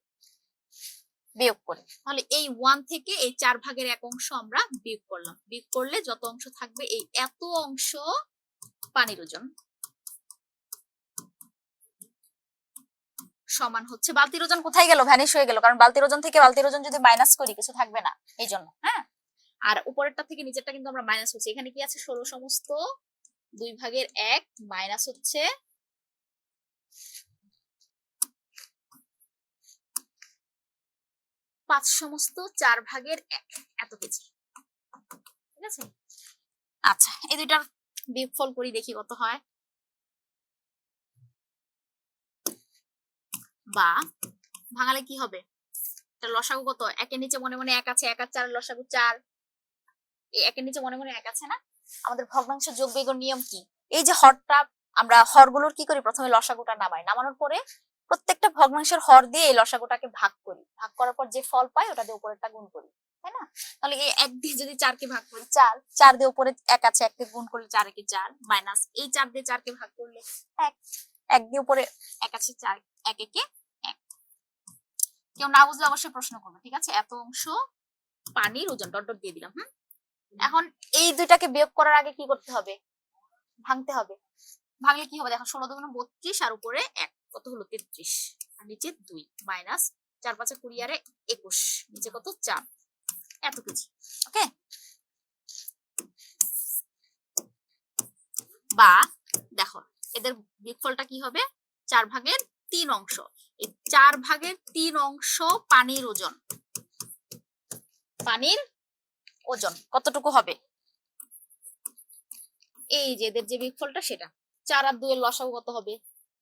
বিয়োগ করে তাহলে এই 1 থেকে এই 4/1 অংশ আমরা বিয়োগ করলাম। বিয়োগ করলে যত অংশ থাকবে এই এত অংশ পানির ওজন সমান হচ্ছে, বালতির ওজন কোথায় গেল? ভ্যানিশ হয়ে গেল, কারণ বালতির ওজন থেকে বালতির ওজন যদি মাইনাস করি কিছু থাকবে না, এই জন্য। হ্যাঁ, আর উপরেরটা থেকে নিচেরটা কিন্তু আমরা মাইনাস হচ্ছে। এখানে কি আছে? 16/2 মাইনাস হচ্ছে 5/4 এত কেজি, ঠিক আছে। আচ্ছা, এই দুইটার বিয়োগফল করি, দেখি কত হয়। বা ভাঙালে কি হবে? এটা লসাগু কত? 1 এর নিচে মনে মনে 1 আছে, 1 আর 4 লসাগু 4। এই 1 এর নিচে মনে মনে 1 আছে না? আমাদের ভগ্নাংশ যোগ বিয়োগের নিয়ম কি? এই যে হরটা, আমরা হরগুলোর কি করি? প্রথমে লসাগুটা নামাই, নামানোর পরে প্রত্যেকটা ভগ্নাংশের হর দিয়ে এই লসাগুটাকে ভাগ করি। ভাগ করার পর যে ফল পাই ওটা দিয়ে উপরেরটা গুণ করি, তাই না? তাহলে এই 1 দিয়ে যদি 4 কে ভাগ করি 4, 4 দিয়ে উপরে 1 আছে, 1 কে গুণ করলে 4 একে 4, মাইনাস এই 4 দিয়ে 4 কে ভাগ করলে 1, 1 দিয়ে উপরে 1 আছে 4, 1 একে 1। কেউ না বুঝলে অবশ্যই প্রশ্ন করবে, ঠিক আছে। এত অংশ পানির ওজন ডট ডট দিয়ে দিলাম। এখন এই দুইটাকে বিয়োগ করার আগে কি করতে হবে? ভাঙতে হবে। ভাঙলে কি হবে দেখো, 16 × 32 আর উপরে 1 কত হলো? 33, আর নিচে 2 মাইনাস 4 5 20 আর 21, নিচে কত? 4 এত কেজি। ওকে, বা দেখো এদের বিয়োগফলটা কি হবে? 4/3 অংশ। এই 4/3 অংশ পানির ওজন, পানির ওজন কতটুকু হবে? এই যে এদের যে বিয়োগফলটা সেটা। 4 আর 2 এর লসাগু কত হবে?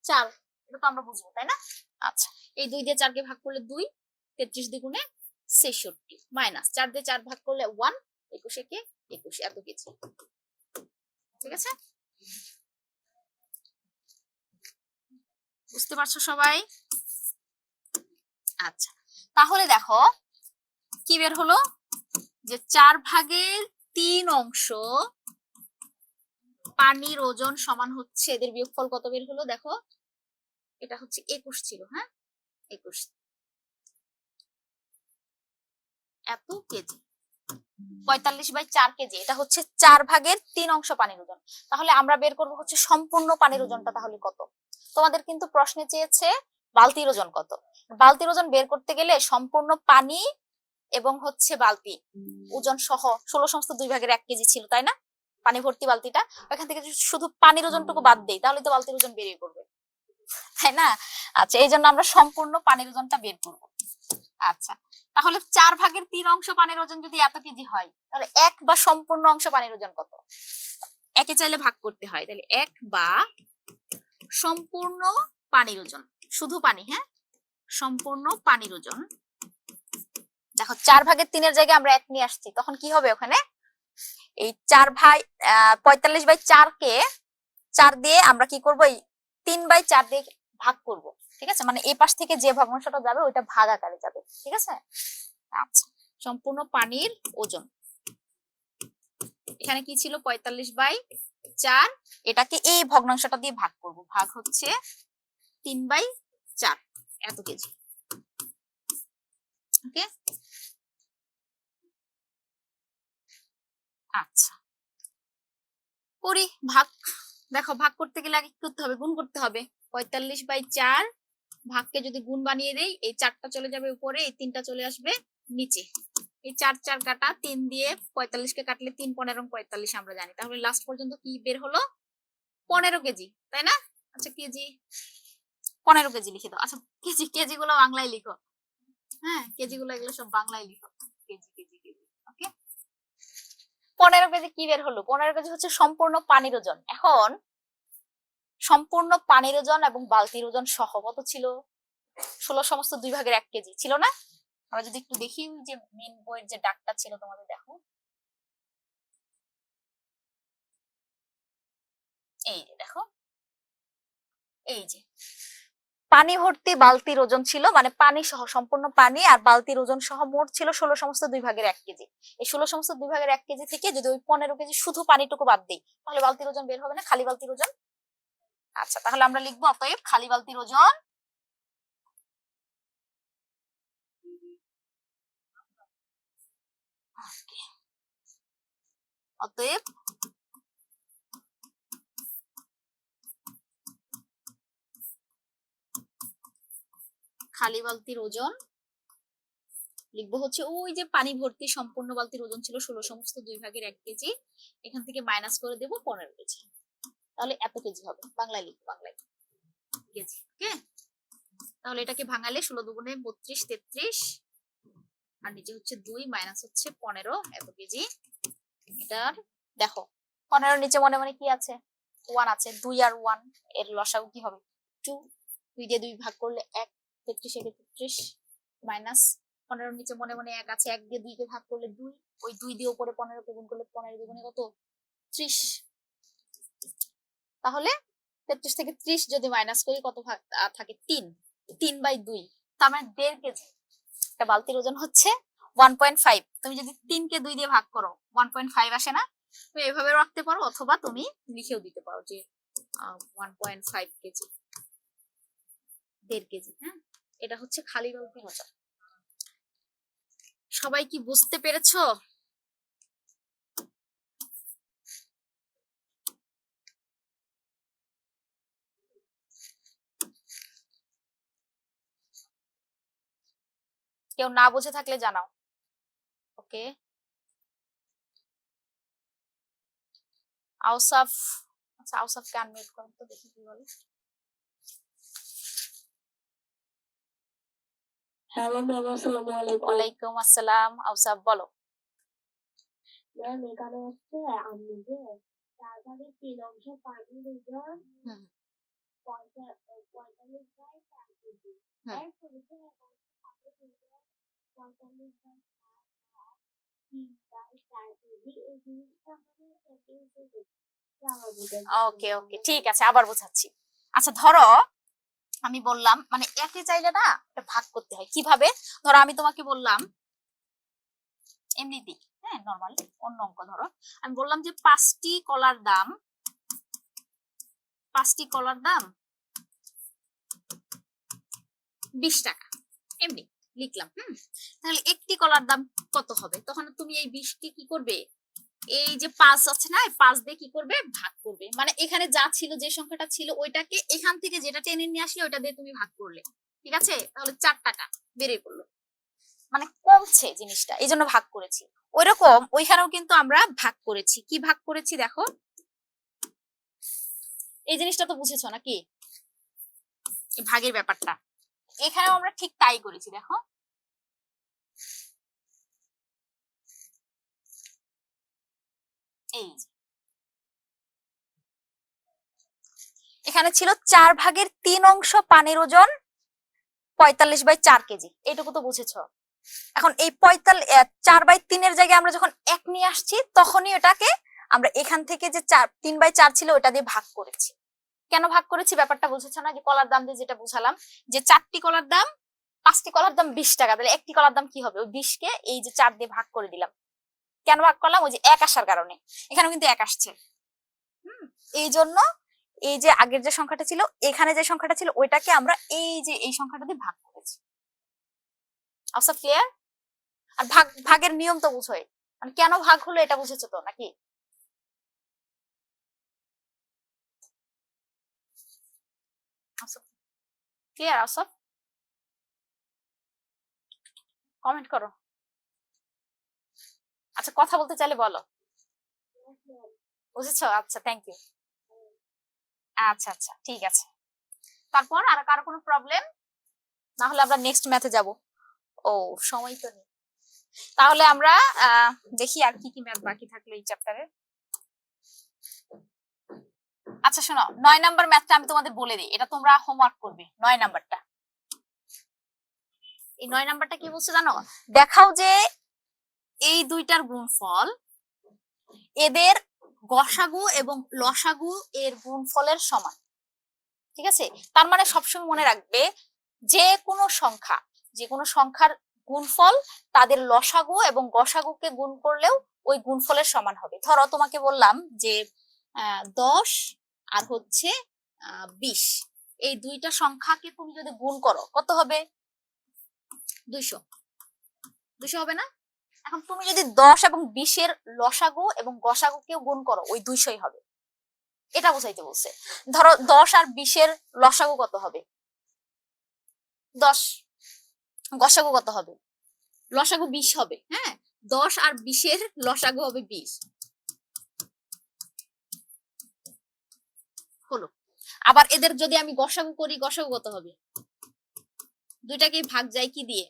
4, এটা তো আমরা বুঝবো, তাই না? আচ্ছা, এই 2 দিয়ে 4 কে ভাগ করলে 2, 33 দ্বিগুণে 66, মাইনাস 4 দিয়ে 4 ভাগ করলে 1, 21 একে 21 এত কেজি, ঠিক আছে। বুঝতে পারছো সবাই? আচ্ছা, তাহলে দেখো কি বের হলো, যে 4/3 অংশ পানির ওজন সমান হচ্ছে, এদের বিয়োগফল কত বের হলো দেখো, এটা হচ্ছে 21 ছিল। হ্যাঁ, 21 এত কেজি, 45/4 কেজি। এটা হচ্ছে 4/3 অংশ পানির ওজন। তাহলে আমরা বের করবো হচ্ছে সম্পূর্ণ পানির ওজনটা তাহলে কত। তোমাদের কিন্তু প্রশ্নে চেয়েছে বালতির ওজন কত। বালতির ওজন বের করতে গেলে সম্পূর্ণ পানি এবং হচ্ছে বালতি ওজন সহ 16/2 কেজি ছিল, তাই না? পানি ভর্তি বালতিটা, এখান থেকে শুধু পানির ওজনটুকু বাদ দেই তাহলে তো বালতির ওজন বেরিয়ে করবে, তাই না? আচ্ছা, এই জন্য আমরা সম্পূর্ণ পানির ওজনটা বের করবো। আচ্ছা, তাহলে 4/3 অংশ পানির ওজন যদি এত কেজি হয় তাহলে 1 বা সম্পূর্ণ অংশ পানির ওজন কত? একে চাইলে ভাগ করতে হয়, তাহলে 1 বা সম্পূর্ণ পানির ওজন, শুধু পানি। হ্যাঁ, সম্পূর্ণ পানির ওজন। দেখো 4/3 এর জায়গায় আমরা 1 নিয়ে আসছি, তখন কি হবে ওখানে? এই 45/4 কে 4 দিয়ে আমরা কি করবো? এই 3/4 দিয়ে ভাগ করব, ঠিক আছে। মানে এই পাশ থেকে যে ভগ্নাংশটা যাবে ওইটা ভাগ আকারে যাবে, ঠিক আছে। আচ্ছা, সম্পূর্ণ পানির ওজন এখানে কি ছিল? 45/4, এটাকে এই ভগ্নাংশটা দিয়ে ভাগ করব, ভাগ হচ্ছে 3/4 এত কেজি। ওকে, আচ্ছা করি ভাগ। দেখো ভাগ করতে গেলে আগে কি করতে হবে? গুণ করতে হবে। 45/4 ভাগকে যদি গুণ বানিয়ে দেই, এই 4টা চলে যাবে উপরে, এই 3টা চলে আসবে নিচে, এই 4 4 কাটা 3 দিয়ে 45 কে কাটলে 3 15 45 আমরা জানি, তাহলে লাস্ট পর্যন্ত কি বের হলো? 15 কেজি, তাই না? আচ্ছা কেজি 15 কেজি লিখে দাও। আচ্ছা কেজি, কেজি গুলো বাংলায় লিখো। হ্যাঁ কেজি গুলো এগুলো সব বাংলায় লিখো। কেজি কেজি কেজি, ওকে। 15 কেজি কি বের হলো? 15 কেজি হচ্ছে সম্পূর্ণ পানির ওজন। এখন সম্পূর্ণ পানির ওজন এবং বালতির ওজন সহ কত ছিল? 16 সমস্ত 2 ভাগের 1 কেজি ছিল না? আমরা যদি একটু দেখি যে মেন বইয়ের যে ডাকটা ছিল তোমাদের, দেখো এই যে দেখো, এই যে পানি ভর্তি বালতির ওজন ছিল, মানে পানি সহ সম্পূর্ণ পানি আর বালতির ওজন সহ মোট ছিল 16 সমস্ত 2 ভাগের 1 কেজি। এই 16 সমস্ত 2 ভাগের 1 কেজি থেকে যদি ওই 15 কেজি শুধু পানিটুকু বাদ দিই, তাহলে বালতির ওজন বের হবে না? খালি বালতির ওজন। আচ্ছা তাহলে আমরা লিখবো অতএব খালি বালতির ওজন অতএব খালি বালতির ওজন লিখবো হচ্ছে ওই যে পানি ভর্তি সম্পূর্ণ বালতির ওজন ছিল 16 সমস্ত 2 ভাগের 1 কেজি, এখান থেকে মাইনাস করে দেবো 15 কেজি, তাহলে এত কেজি হবে। বাংলায় লিখবো, বাংলায় কেজি, ওকে। তাহলে এটাকে ভাঙালে 16 দুগুণে 32 33, আর নিচে হচ্ছে 2 মাইনাস হচ্ছে 15, এত কেজি। এটার দেখো 15 নিচে মনে মনে কি আছে? 1 আছে। 2 আর 1 এর লসাগু কি হবে? 2। 2 দিয়ে 2 ভাগ করলে 1, 33 একে 33 মাইনাস 15 নিচে মনে মনে 1 আছে, 1 দিয়ে 2 কে ভাগ করলে 2, ওই 2 দিয়ে উপরে 15 কে গুণ করলে 15 দুগুণে কত? 30। তাহলে 33 থেকে 30 যদি মাইনাস করি কত ভাগ থাকে? 3। 3/2, তার মানে 1.5 কেজি। একটা বালতির ওজন হচ্ছে 1.5। তুমি যদি 3 কে 2 দিয়ে ভাগ করো 1.5 আসে না? তুমি এভাবে রাখতে পারো, অথবা তুমি লিখেও দিতে পারো যে 1.5 কেজি, 1.5 কেজি। হ্যাঁ এটা হচ্ছে খালি বালতির ওজন। সবাই কি বুঝতে পেরেছো? কেউ না বুঝে থাকলে জানাও, ওকে। আউসাফ, আচ্ছা আউসাফকে আনমিউট করো তো, দেখি কি বলে। হ্যালো ম্যাম, আসসালামু আলাইকুম। ওয়ালাইকুম আসসালাম। আউসাফ বলো। ম্যাম এখানে হচ্ছে আমি যে 4 ভাগের 3 অংশ পানির ওজন 45/4 কেজি, এর পরিচয় পানির ওজন 45/4 কেজি। এই জিনিসটা ওকে ওকে ঠিক আছে, আবার বোঝাচ্ছি। আচ্ছা ধরো আমি বললাম, মানে একই চাইলে না এটা ভাগ করতে হয় কিভাবে? ধরো আমি তোমাকে বললাম এমনিতেই, হ্যাঁ নরমাল অন্য অঙ্ক, ধরো আমি বললাম যে 5টি কলার দাম 20 টাকা, এমনি লিখলাম। তাহলে একটি কলার দাম কত হবে? তখন তুমি এই 20 কে কি করবে? এই যে 5 আছে না, 5 দিয়ে কি করবে? ভাগ করবে। মানে এখানে যা ছিল, যে সংখ্যাটা ছিল ওইটাকে এখান থেকে যেটা টেনে নিয়ে আসলে ওইটা দিয়ে তুমি ভাগ করলে, ঠিক আছে? তাহলে 4 টাকা বেড়ে পড়লো, মানে কমছে জিনিসটা, এই জন্য ভাগ করেছি। ওইরকম ওইখানেও কিন্তু আমরা ভাগ করেছি। কি ভাগ করেছি দেখো, এই জিনিসটা তো বুঝেছো নাকি, এই ভাগের ব্যাপারটা? এখানেও আমরা ঠিক তাই করেছি, দেখো এই এখানে ছিল 4 ভাগের 3 অংশ পানির ওজন 45/4 কেজি, এইটুকু তো বুঝেছো। এখন এই 4/3 এর জায়গায় আমরা যখন 1 নিয়ে আসছি, তখনই ওটাকে আমরা এখান থেকে যে 3/4 ছিল ওটা দিয়ে ভাগ করেছি। কেন ভাগ করেছি ব্যাপারটা বুঝেছো না? যে কলার দাম দিয়ে যেটা বুঝালাম, যে 4টি কলার দাম, 5টি কলার দাম 20 টাকা, তাহলে একটি কলার দাম কি হবে? ওই 20 কে এই যে 4 দিয়ে ভাগ করে দিলাম। কেন ভাগ করলাম? ওই যে 1 আসার কারণে। এখানেও কিন্তু 1 আসছে। এই জন্য এই যে আগের যে সংখ্যাটা ছিল, এখানে যে সংখ্যাটা ছিল, ওইটাকে আমরা এই যে এই সংখ্যাটা দিয়ে ভাগ করেছি। আচ্ছা ক্লিয়ার? আর ভাগের নিয়ম তো বুঝোই, মানে কেন ভাগ হলো এটা বুঝেছো তো নাকি? ক্লিয়ার? আসো কমেন্ট করো। আচ্ছা, কথা বলতে চাইলে বলো। বুঝেছো? আচ্ছা, থ্যাংক ইউ। আচ্ছা আচ্ছা, ঠিক আছে। তারপর আর কারো কোনো প্রবলেম? না হলে আমরা নেক্সট ম্যাথে যাব। ও, সময় তো নেই। তাহলে আমরা দেখি আর কি কি ম্যাথ বাকি থাকলো এই চ্যাপ্টারে। আচ্ছা শোনো, 9 নাম্বার ম্যাথটা আমি তোমাদের বলে দিই, এটা তোমরা হোমওয়ার্ক করবে। 9 নাম্বারটা, এই 9 নাম্বারটা কি বলছে জানো? দেখাও যে এই দুইটার গুণফল, এদের গসাগু এবং লসাগু এর গুণফলের সমান। ঠিক আছে? তার মানে সবসময় মনে রাখবে, যে কোনো সংখ্যার গুণফল তাদের লসাগু এবং গসাগুকে গুণ করলেও ওই গুণফলের সমান হবে। ধরো তোমাকে বললাম যে 10 আর হচ্ছে 20, এই দুইটা সংখ্যাকে তুমি যদি গুণ করো কত হবে? 200। 200 হবে না? এখন তুমি যদি 10 এবং 20 এর লসাগু এবং গসাগুকেও গুণ করো, ওই 200ই হবে। এটা বোঝাইতে বলছে। ধরো 10 আর 20 এর লসাগু কত হবে? 10। গসাগু কত হবে? লসাগু 20 হবে। হ্যাঁ, 10 আর 20 এর লসাগু হবে 20 হলো। আবার এদের যদি আমি গসাগু করি, গসাগু কত হবে? দুইটাকে ভাগ যায় কি দিয়ে?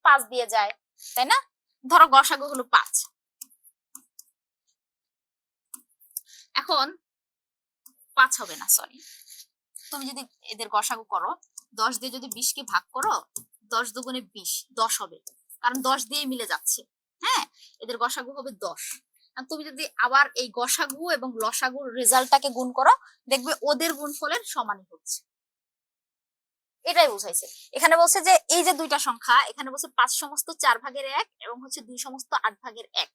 5 দিয়ে যায়, তাই না? ধরো গসাগু হলো 5। এখন 5 হবে না, সরি। তুমি যদি এদের গসাগু করো, 10 দিয়ে যদি 20 কে ভাগ করো, 10 দুগুণে 20, 10 হবে, কারণ 10 দিয়ে মিলে যাচ্ছে। হ্যাঁ, এদের গসাগু হবে 10। আর তুমি যদি আবার এই গসাগু এবং লসাগুর রেজাল্টটাকে গুণ করো, দেখবে ওদের গুণফলের সমানই হচ্ছে। এটাই বোঝাইছে। এখানে বলছে যে এই যে দুইটা সংখ্যা, এখানে বলছে 5 সমস্ত 4 ভাগের 1 এবং হচ্ছে 2 সমস্ত 8 ভাগের 1,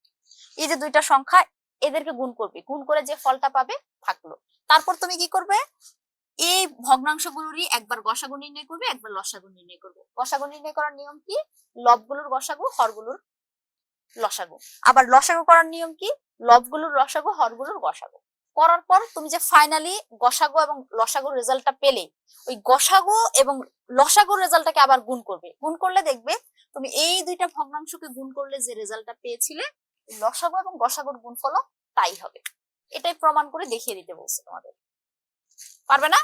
এই যে দুইটা সংখ্যা, এদেরকে গুণ করবে, গুণ করে যে ফলটা পাবে থাকলো। তারপর তুমি কি করবে? এই ভগ্নাংশগুলোরই একবার গসাগু নির্ণয় করবে, একবার লসাগু নির্ণয় করবে। গসাগু নির্ণয় করার নিয়ম কি? লবগুলোর গসাগু, হরগুলোর লসাগু। আবার লসাগু করার নিয়ম কি? লবগুলোর লসাগু, হরগুলোর গসাগু। করার পর তুমি যে ফাইনালি গসাগু এবং লসাগুর রেজাল্টটা পেলে, ওই গসাগু এবং লসাগুর রেজাল্টটাকে আবার গুণ করবে। গুণ করলে দেখবে তুমি এই দুইটা ভগ্নাংশকে গুণ করলে যে রেজাল্টটা পেয়েছিলে, লসাগু এবং গসাগুর গুণফলও তাই হবে। এটাই প্রমাণ করে দেখিয়ে দিতে বলছে তোমাদের। পারবে না?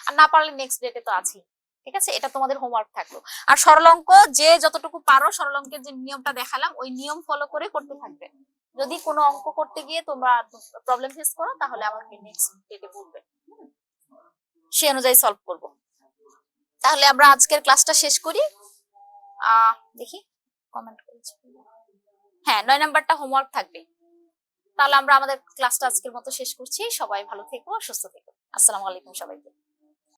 আর না পারলে নেক্সট ডেটে তো আছি। ঠিক আছে, এটা তোমাদের হোমওয়ার্ক থাকলো। আর সরল অঙ্ক যে যতটুকু পারো, সরল অঙ্কের যে নিয়মটা দেখালাম ওই নিয়ম ফলো করে করতে থাকবে। যদি কোনো অঙ্ক করতে গিয়ে তোমরা প্রবলেম ফেস করো, তাহলে আমাকে নেক্সট ডেটে বলবে, সে অনুযায়ী সলভ করব। তাহলে আমরা আজকের ক্লাসটা শেষ করি। দেখি কমেন্ট করেছি। হ্যাঁ, 9 নাম্বারটা হোমওয়ার্ক থাকবে। তাহলে আমরা আমাদের ক্লাসটা আজকের মতো শেষ করছি। সবাই ভালো থেকো, সুস্থ থেকো। আসসালামু আলাইকুম সবাইকে।